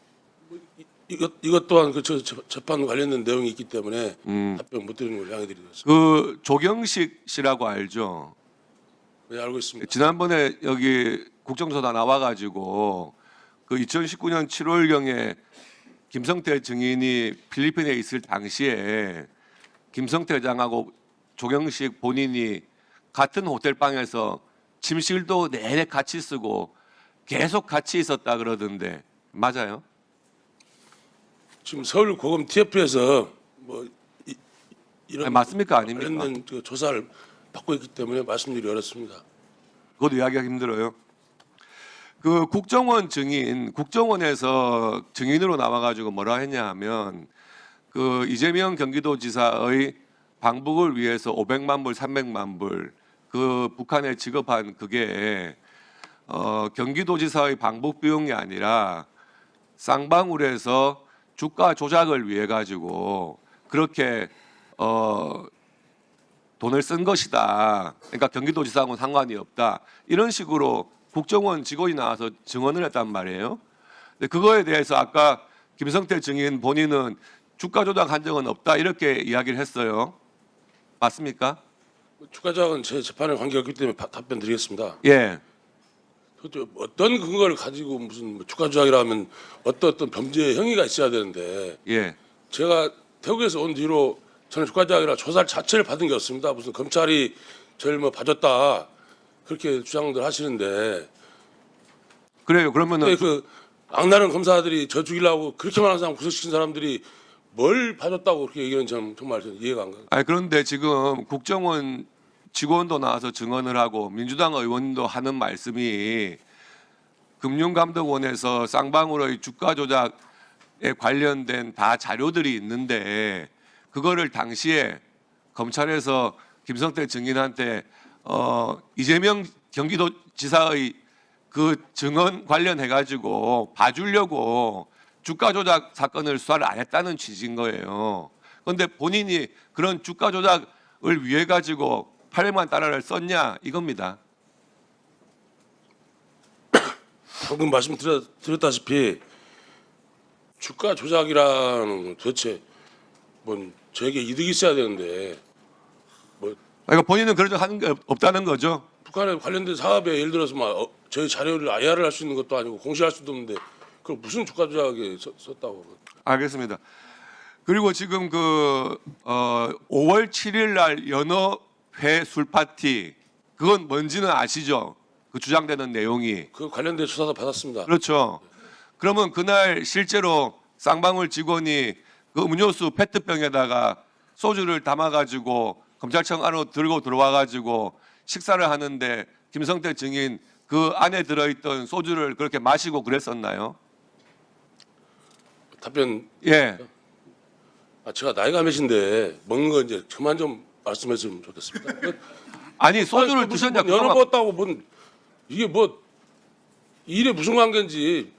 이것 또한 그 재판 관련된 내용이 있기 때문에 답변 못 드리는 걸 양해드리겠습니다. 그 조경식 씨라고 알죠? 네, 알고 있습니다. 지난번에 여기 국정조사 나와가지고 그 2019년 7월경에 김성태 증인이 필리핀에 있을 당시에 김성태 회장하고 조경식 본인이 같은 호텔 방에서 침실도 내내 같이 쓰고 계속 같이 있었다 그러던데 맞아요? 지금 서울고검 TF에서 뭐 이런 아니, 맞습니까 아닙니까? 관련된 그 조사를 받고 있기 때문에 말씀드리기 어렵습니다. 그것도 이야기하기 힘들어요. 그 국정원 증인, 국정원에서 증인으로 나와가지고 뭐라 했냐 하면 그 이재명 경기도지사의 방북을 위해서 500만 불, 300만 불 그 북한에 지급한 그게 경기도지사의 방북 비용이 아니라 쌍방울에서 주가 조작을 위해 가지고 그렇게 돈을 쓴 것이다. 그러니까 경기도지사하고는 상관이 없다. 이런 식으로 국정원 직원이 나와서 증언을 했단 말이에요. 근데 그거에 대해서 아까 김성태 증인 본인은 주가 조작한 적은 없다 이렇게 이야기를 했어요. 맞습니까? 주가 조작은 제 재판에 관계없기 때문에 답변 드리겠습니다. 예. 어떤 근거를 가지고 무슨 주가 조작이라 하면 어떤 범죄 행위가 있어야 되는데 예. 제가 태국에서 온 뒤로 저는 주가 조작이라 조사 자체를 받은 게 없습니다. 무슨 검찰이 저를 뭐 봐줬다 그렇게 주장들 하시는데 그래요. 그러면은 그 악랄한 검사들이 저 죽이려고 그렇게 많은 사람 구속시킨 사람들이 뭘 봐줬다고 그렇게 얘기하는 저는 정말 이해가 안 가요. 아니 그런데 지금 국정원 직원도 나와서 증언을 하고 민주당 의원도 하는 말씀이 금융감독원에서 쌍방울의 주가 조작에 관련된 다 자료들이 있는데 그거를 당시에 검찰에서 김성태 증인한테 이재명 경기도지사의 그 증언 관련해 가지고 봐주려고 주가 조작 사건을 수사를 안 했다는 취지인 거예요. 그런데 본인이 그런 주가 조작을 위해 가지고 800만 달러를 썼냐 이겁니다. 방금 말씀드렸다시피 주가 조작이라는 건 도대체 뭔 저에게 이득이 있어야 되는데 뭐 그러니까 본인은 그런 적 하는 게 없다는 거죠. 북한에 관련된 사업에 예를 들어서 막 저희 자료를 IR을 할 수 있는 것도 아니고 공시할 수도 없는데 그걸 무슨 주가 조작에 썼다고? 알겠습니다. 그리고 지금 그 5월 7일 날 연어회 술 파티 그건 뭔지는 아시죠? 그 주장되는 내용이. 그 관련된 조사도 받았습니다. 그렇죠. 그러면 그날 실제로 쌍방울 직원이 그 음료수 페트병에다가 소주를 담아가지고 검찰청 안으로 들고 들어와가지고 식사를 하는데 김성태 증인 그 안에 들어있던 소주를 그렇게 마시고 그랬었나요? 답변. 예. 제가 나이가 몇인데 먹는 거 이제 그만 좀 말씀했으면 좋겠습니다. 아니 소주를 드셨냐? 연어 먹었다고 뭔 이게 뭐 일에 무슨 관계인지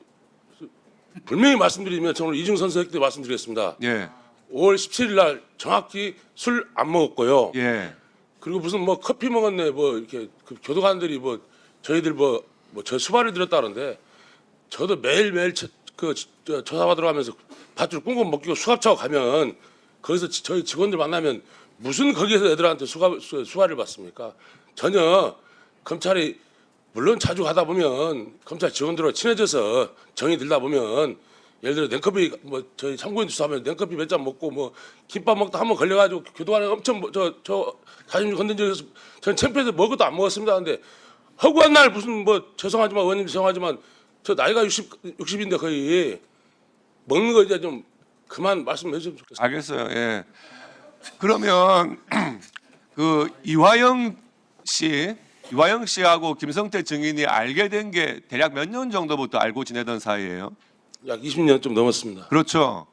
분명히 말씀드리면 저는 이중 선서했기 때문에 말씀드리겠습니다. 예. 5월 17일 날 정확히 술 안 먹었고요. 예. 그리고 무슨 뭐 커피 먹었네 뭐 이렇게 그 교도관들이 뭐 저희들 뭐 저 수발을 들었다는데 저도 매일매일 조사받으러 가면서 밧줄 꽁꽁 먹기고 수갑차고 가면 거기서 저희 직원들 만나면 무슨 거기에서 애들한테 수발을 받습니까? 전혀 검찰이 물론 자주 가다 보면 검찰 직원들과 친해져서 정이 들다 보면 예를 들어 냉커피 뭐 저희 참고인 수사하면 냉커피 몇 잔 먹고 뭐 김밥 먹다 한번 걸려가지고 교도관에 엄청 저 자존심 건든 적이 있어서 저는 창피해서 먹을 것도 안 먹었습니다. 근데 허구한 날 무슨 뭐 죄송하지만 의원님 죄송하지만 저 나이가 60인데 거의 먹는 거 이제 좀 그만 말씀해 주시면 좋겠습니다. 알겠어요. 예. 그러면 그 이화영 씨하고 김성태 증인이 알게 된 게 대략 몇 년 정도부터 알고 지내던 사이예요? 약 20년 좀 넘었습니다. 그렇죠.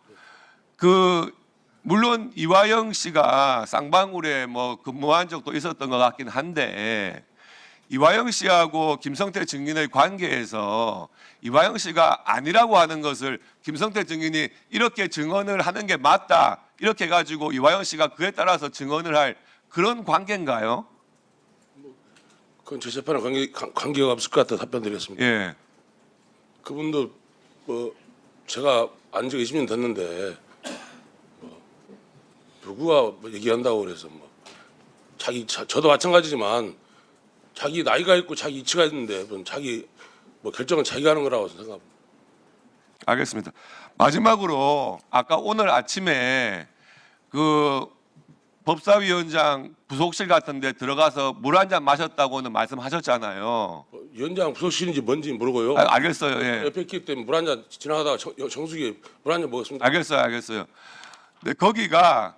그 물론 이화영 씨가 쌍방울에 뭐 근무한 적도 있었던 것 같긴 한데 이화영 씨하고 김성태 증인의 관계에서 이화영 씨가 아니라고 하는 것을 김성태 증인이 이렇게 증언을 하는 게 맞다 이렇게 가지고 이화영 씨가 그에 따라서 증언을 할 그런 관계인가요? 그건 제 재판에 관계가 없을 것 같아 답변드리겠습니다. 예. 그분도 뭐 제가 안 지 20년 됐는데 뭐 누구가 뭐 얘기한다고 그래서 뭐 저도 마찬가지지만 자기 나이가 있고 자기 이치가 있는데 뭐 자기 뭐 결정은 자기가 하는 거라고 생각합니다. 알겠습니다. 마지막으로 아까 오늘 아침에 그 법사위원장 부속실 같은 데 들어가서 물 한 잔 마셨다고는 말씀하셨잖아요. 위원장 부속실인지 뭔지 모르고요. 알겠어요. 예. 옆에 있기 때문에 물 한 잔 지나가다가 정수기에 물 한 잔 먹었습니다. 알겠어요. 근데 거기가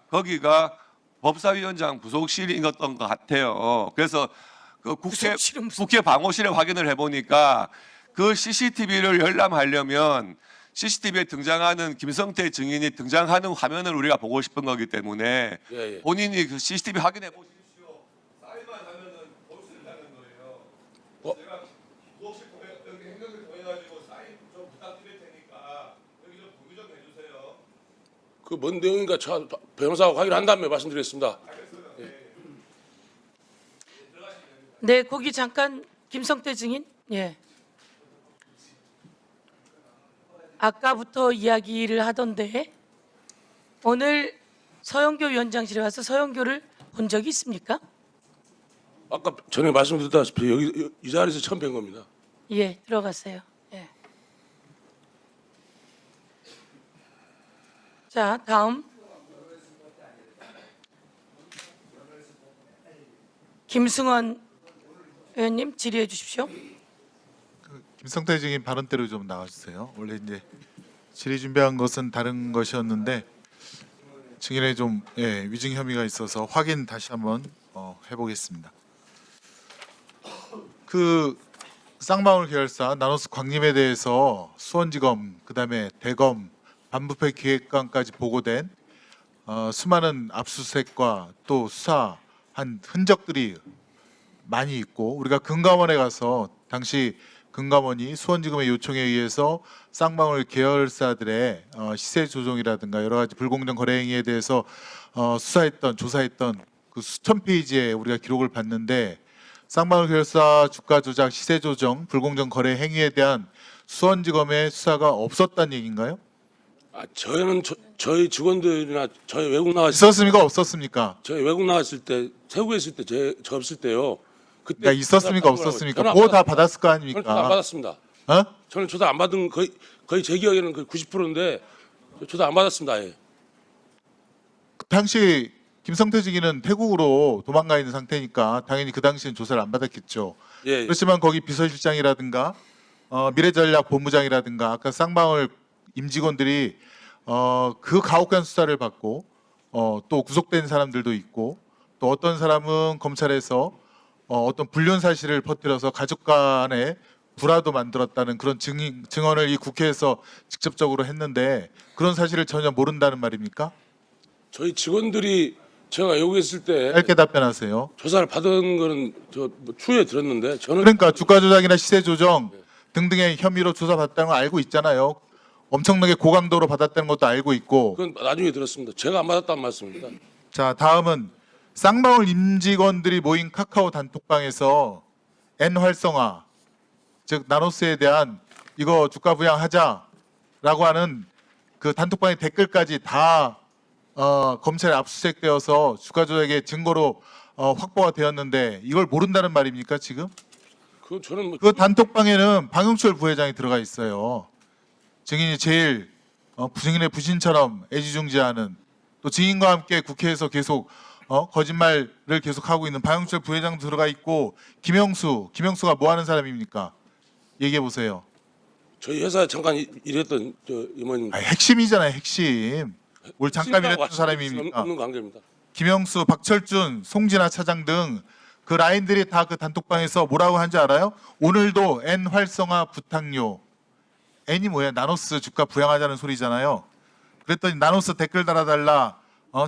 법사위원장 부속실이었던 것 같아요. 그래서 그 국회 방호실에 확인을 해보니까 그 CCTV를 열람하려면 CCTV에 등장하는 김성태 증인이 등장하는 화면을 우리가 보고 싶은 거기 때문에 예. 본인이 그 CCTV 확인해 보십시오. 사인만 하면은 볼 수 있다는 거예요. 제가 부속실 여기 행정실 통해가지고 사인 좀 부탁드릴 테니까 여기 좀 공유 좀 해주세요. 그 뭔 내용인가 변호사하고 확인한 다음에 말씀드리겠습니다. 네, 거기 잠깐 김성태 증인. 예. 아까부터 이야기를 하던데 오늘 서영교 위원장실에 와서 서영교를 본 적이 있습니까? 아까 전에 말씀드렸다시피 여기 이 자리에서 처음 뵌 겁니다. 예, 들어갔어요. 예. 자, 다음 김승원 의원님 질의해 주십시오. 김성태 증인 발언대로 좀 나와주세요. 원래 이제 질의 준비한 것은 다른 것이었는데 증인의 좀 위증 혐의가 있어서 확인 다시 한번 해보겠습니다. 그 쌍방울 계열사 나노스 광림에 대해서 수원지검 그다음에 대검 반부패 기획관까지 보고된 수많은 압수수색과 또 수사한 흔적들이 많이 있고 우리가 금감원에 가서 당시 금감원이 수원지검의 요청에 의해서 쌍방울 계열사들의 시세 조종이라든가 여러 가지 불공정 거래 행위에 대해서 조사했던 그 수천 페이지의 우리가 기록을 봤는데 쌍방울 계열사 주가 조작, 시세 조정, 불공정 거래 행위에 대한 수원지검의 수사가 없었다는 얘기인가요? 저희는 저희 직원들이나 저희 외국 나갔을 있었습니까? 없었습니까? 저희 외국 나갔을 때 세국에 있을 때 저 없을 때요. 그때 그러니까 있었습니까? 없었습니까? 저는 안 보고 다 받았습니다. 받았을 거 저는 조사 안 아닙니까? 받았습니다. 저는 조사 안 받은 거의 제 기억에는 거의 90%인데 조사 안 받았습니다. 아예. 당시 김성태 증인은 태국으로 도망가 있는 상태니까 당연히 그 당시엔 조사를 안 받았겠죠. 예. 그렇지만 거기 비서실장이라든가 미래전략본부장이라든가 아까 쌍방울 임직원들이 그 가혹한 수사를 받고 또 구속된 사람들도 있고 또 어떤 사람은 검찰에서 어떤 불륜 사실을 퍼뜨려서 가족 간에 불화도 만들었다는 그런 증언을 이 국회에서 직접적으로 했는데 그런 사실을 전혀 모른다는 말입니까? 저희 직원들이 제가 여기 있을 때 짧게 답변하세요. 조사를 받은 거는 뭐 추후에 들었는데 저는 그러니까 주가 조작이나 시세 조정 등등의 혐의로 조사받았다는 걸 알고 있잖아요. 엄청나게 고강도로 받았다는 것도 알고 있고. 그건 나중에 들었습니다. 제가 안 받았다는 말씀입니다. 자, 다음은 쌍방울 임직원들이 모인 카카오 단톡방에서 N활성화, 즉 나노스에 대한 이거 주가 부양하자라고 하는 그 단톡방의 댓글까지 다 검찰에 압수수색되어서 주가 조작의 증거로 확보가 되었는데 이걸 모른다는 말입니까 지금? 그 저는 뭐 그 단톡방에는 방용철 부회장이 들어가 있어요. 증인이 제일 부증인의 부신처럼 애지중지하는 또 증인과 함께 국회에서 계속 거짓말을 계속하고 있는 방용철 부회장 들어가 있고 김영수가 뭐 하는 사람입니까? 얘기해 보세요. 저희 회사에 잠깐 일했던 임원님. 핵심이잖아요, 핵심. 뭘 잠깐 일했던 사람입니까? 없는 관계입니다. 김영수, 박철준, 송진아 차장 등 그 라인들이 다 그 단톡방에서 뭐라고 한지 알아요? 오늘도 N 활성화 부탁요. N이 뭐야? 나노스 주가 부양하자는 소리잖아요. 그랬더니 나노스 댓글 달아달라.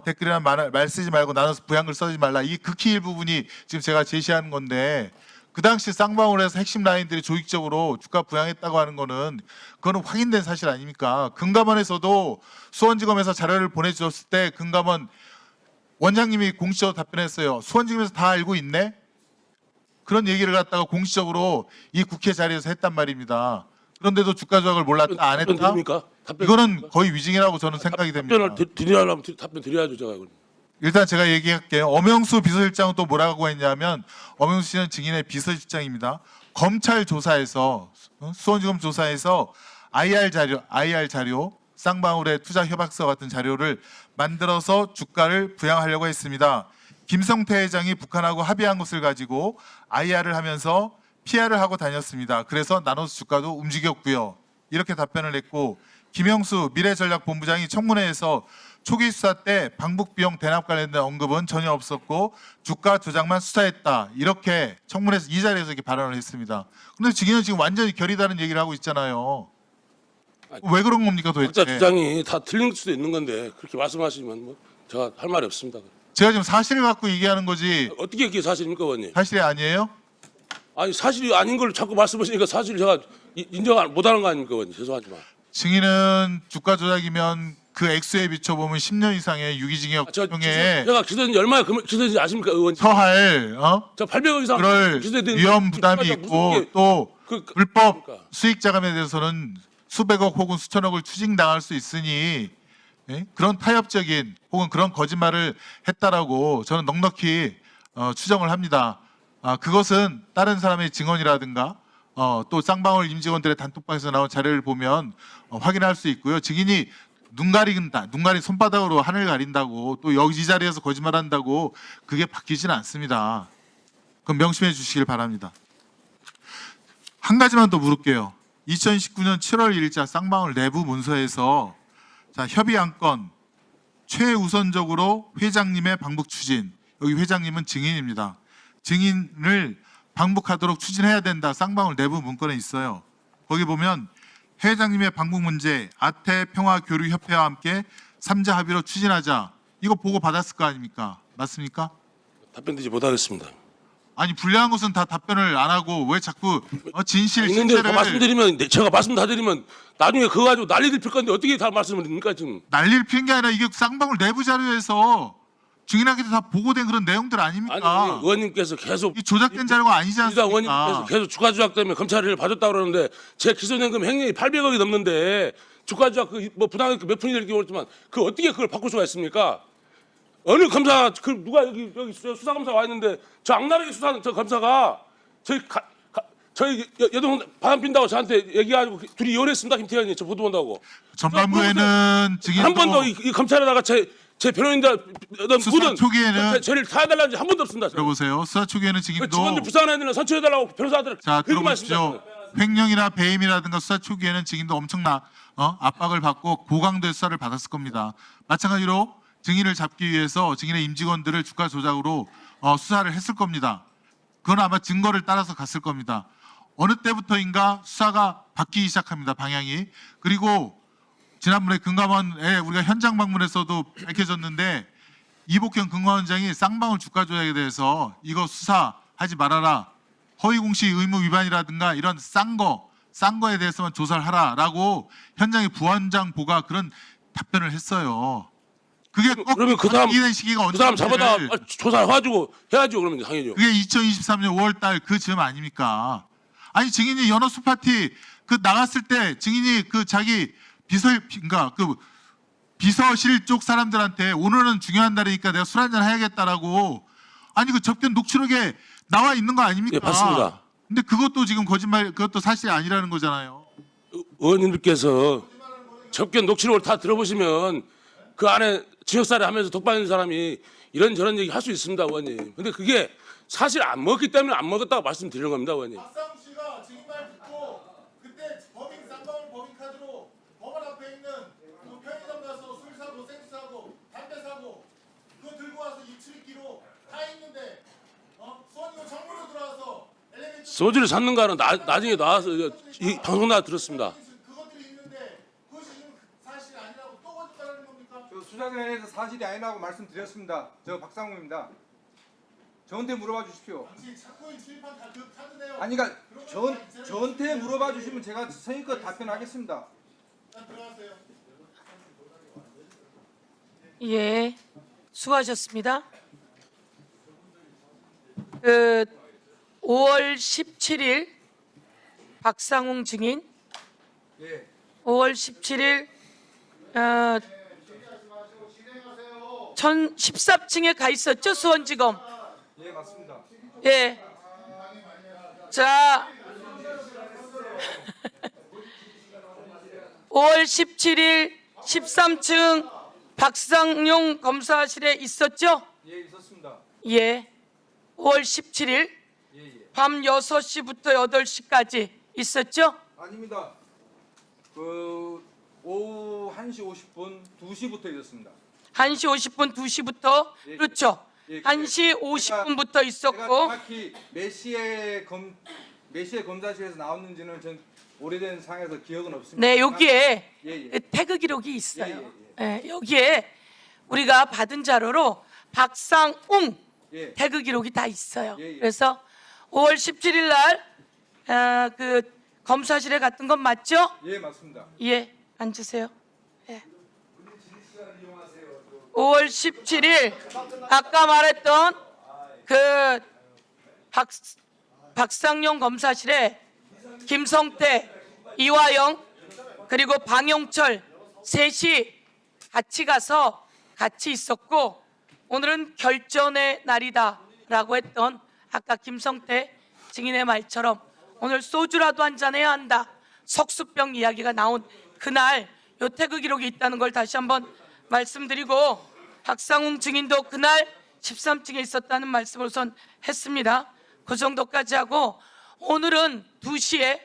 댓글이란 말 쓰지 말고 나노스 부양글 써지 말라. 이 극히 일부분이 지금 제가 제시하는 건데 그 당시 쌍방울에서 핵심 라인들이 조직적으로 주가 부양했다고 하는 거는 그거는 확인된 사실 아닙니까? 금감원에서도 수원지검에서 자료를 보내주었을 때 금감원 원장님이 공식적으로 답변했어요. 수원지검에서 다 알고 있네? 그런 얘기를 갖다가 공식적으로 이 국회 자리에서 했단 말입니다. 그런데도 주가 조작을 몰랐다, 안 했다? 이거는 거의 위증이라고 저는 생각이 됩니다. 답변을 드리려면 답변 드려야죠 제가. 이걸. 일단 제가 얘기할게요. 엄영수 비서실장은 또 뭐라고 했냐면 엄영수 씨는 증인의 비서실장입니다. 검찰 조사에서 수원지검 조사에서 IR 자료 쌍방울의 투자 협약서 같은 자료를 만들어서 주가를 부양하려고 했습니다. 김성태 회장이 북한하고 합의한 것을 가지고 IR을 하면서 PR을 하고 다녔습니다. 그래서 나노스 주가도 움직였고요. 이렇게 답변을 했고 김영수 미래전략본부장이 청문회에서 초기 수사 때 방북 비용 대납 관련된 언급은 전혀 없었고 주가 조작만 수사했다. 이렇게 청문회에서 이 자리에서 이렇게 발언을 했습니다. 그런데 증인은 지금 완전히 결이 다른 얘기를 하고 있잖아요. 왜 그런 겁니까 각자 도대체? 주장이 다 틀릴 수도 있는 건데 그렇게 말씀하시면 뭐 제가 할 말이 없습니다. 제가 지금 사실을 갖고 얘기하는 거지 어떻게 이게 사실입니까, 의원님? 사실이 아니에요? 아니 사실이 아닌 걸 자꾸 말씀하시니까 사실을 제가 인정 못하는 거 아닙니까, 의원님? 죄송하지만. 증인은 주가 조작이면 그 액수에 비춰보면 10년 이상의 유기징역형에 제가 기소된 지 얼마나 기소된지 아십니까, 의원님? 처할 저 800억 이상 그럴 기소된 위험 부담이 있고 또 불법 그러니까. 수익 자금에 대해서는 수백억 혹은 수천억을 추징당할 수 있으니 그런 타협적인 혹은 그런 거짓말을 했다라고 저는 넉넉히 추정을 합니다. 그것은 다른 사람의 증언이라든가 또 쌍방울 임직원들의 단톡방에서 나온 자료를 보면 확인할 수 있고요. 증인이 눈 가린 손바닥으로 하늘 가린다고 또 여기 이 자리에서 거짓말한다고 그게 바뀌지는 않습니다. 그럼 명심해 주시길 바랍니다. 한 가지만 더 물을게요. 2019년 7월 1일자 쌍방울 내부 문서에서 자, 협의 안건 최우선적으로 회장님의 방북 추진. 여기 회장님은 증인입니다. 증인을 방북하도록 추진해야 된다. 쌍방울 내부 문건에 있어요. 거기 보면 회장님의 방북 문제 아태 평화교류협회와 함께 3자 합의로 추진하자. 이거 보고 받았을 거 아닙니까? 맞습니까? 답변 드리지 못하겠습니다. 아니 불리한 것은 다 답변을 안 하고 왜 자꾸 진실 있는데 실체를 말씀드리면 제가 말씀 다 드리면 나중에 그거 가지고 난리를 필 건데 어떻게 다 말씀을 드립니까 지금? 난리를 피는 게 아니라 이게 쌍방울 내부 자료에서 증인한테 다 보고된 그런 내용들 아닙니까? 아니 의원님께서 계속 이 조작된 자료가 아니지 민주당 않습니까? 의원님께서 계속 주가 조작 때문에 검찰을 받았다 그러는데 제 기소연금 횡령이 800억이 넘는데 주가 조작 뭐 부당하게 몇 푼이 될지 모르지만 그 어떻게 그걸 바꿀 수가 있습니까? 어느 검사 그 누가 여기 수사 검사 와 있는데 저 악랄하게 수사하는 저 검사가 저희 여동 바람 핀다고 저한테 얘기하고 둘이 이혼했습니다. 김태현이 저 보도 본다고. 전반부에는 증인도 한 번도 이 검찰에다가 제 변호인들 수사 묻은 초기에는 저를 타해달라는 한 번도 없습니다. 들어보세요. 수사 초기에는 증인도 직원들 불쌍한 애들은 선처해달라고 변호사들 자 그렇게 들어보십시오. 말씀하셨잖아요. 횡령이나 배임이라든가 수사 초기에는 증인도 엄청나 압박을 받고 고강도의 수사를 받았을 겁니다. 마찬가지로 증인을 잡기 위해서 증인의 임직원들을 주가 조작으로 수사를 했을 겁니다. 그건 아마 증거를 따라서 갔을 겁니다. 어느 때부터인가 수사가 바뀌기 시작합니다. 방향이. 그리고 지난번에 금감원에 우리가 현장 방문에서도 밝혀졌는데 이복현 금감원장이 쌍방울 주가 조작에 대해서 이거 수사하지 말아라. 허위공시 의무 위반이라든가 이런 싼 거에 대해서만 조사를 하라라고 현장의 부원장 보가 그런 답변을 했어요. 그게 꼭 그러면 그 사람 바뀌는 시기가 그 사람 잡아다 언제인지를 조사해가지고 해야죠. 그러면 당연히요. 그게 2023년 5월달 그 즈음 아닙니까? 아니 증인이 연어수 파티 그 나갔을 때 증인이 그 자기 그러니까 그 비서실 쪽 사람들한테 오늘은 중요한 날이니까 내가 술 한잔 해야겠다라고 아니 그 접견 녹취록에 나와 있는 거 아닙니까? 예, 맞습니다. 근데 그것도 지금 거짓말 그것도 사실이 아니라는 거잖아요. 의원님들께서 접견 녹취록을 다 들어보시면 그 안에 지역살이 하면서 독방 있는 사람이 이런저런 얘기 할 수 있습니다, 의원님. 근데 그게 사실 안 먹었기 때문에 안 먹었다고 말씀드리는 겁니다, 의원님. 박상우 씨가 증인말 듣고 그때 쌍방울 법인 카드로 법원 앞에 있는 그 편의점 가서 술 사고 생수 사고 담배 사고 그거 들고 와서 입출입기로 다 있는데 수원이가 정문으로 들어와서 엘리베이터 소주를 샀는 거는 나중에 나와서 이 방송 나와 들었습니다. 그것들이 있는데 그것이 지금 사실이 아니라고 또 거짓말하는 겁니까? 저 수사관에서 사실이 아니라고 말씀드렸습니다. 저 박상우입니다. 저한테 물어봐 주십시오. 당신 착고인 출입한 그 카드네요. 아니 그러니까 저한테 물어봐 주시면 제가 성의껏 답변하겠습니다. 들어가세요. 예, 수고하셨습니다. 그 5월 17일 박상웅 증인, 예. 5월 17일 전 13층에 가 있었죠, 수원지검. 예, 맞습니다. 예. 자, 5월 17일 13층 박상용 검사실에 있었죠? 예, 있었습니다. 예. 5월 17일 예, 예. 밤 6시부터 8시까지 있었죠? 아닙니다. 그 오후 1시 50분 2시부터 있었습니다. 1시 50분 2시부터 예. 그렇죠. 예, 1시 50분부터 제가 있었고 정확히 몇 시에 검사실에서 나왔는지는 전 오래된 상에서 기억은 없습니다. 네, 여기에 예, 예. 그 태그 기록이 있어요. 예, 여기에 우리가 받은 자료로 박상웅 예. 태그 기록이 다 있어요. 예, 예. 그래서 5월 17일 날 그 검사실에 갔던 건 맞죠? 예, 맞습니다. 예, 앉으세요. 예. 5월 17일 아까 말했던 그 박상용 검사실에 김성태, 이화영 그리고 방용철 셋이 같이 가서 같이 있었고 오늘은 결전의 날이다라고 했던 아까 김성태 증인의 말처럼 오늘 소주라도 한잔해야 한다. 석수병 이야기가 나온 그날 요 태그 기록이 있다는 걸 다시 한번 말씀드리고 박상웅 증인도 그날 13층에 있었다는 말씀을 우선 했습니다. 그 정도까지 하고 오늘은 2시에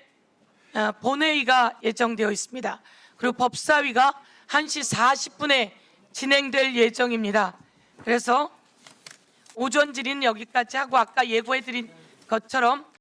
본회의가 예정되어 있습니다. 그리고 법사위가 1시 40분에 진행될 예정입니다. 그래서 오전 질의는 여기까지 하고 아까 예고해드린 것처럼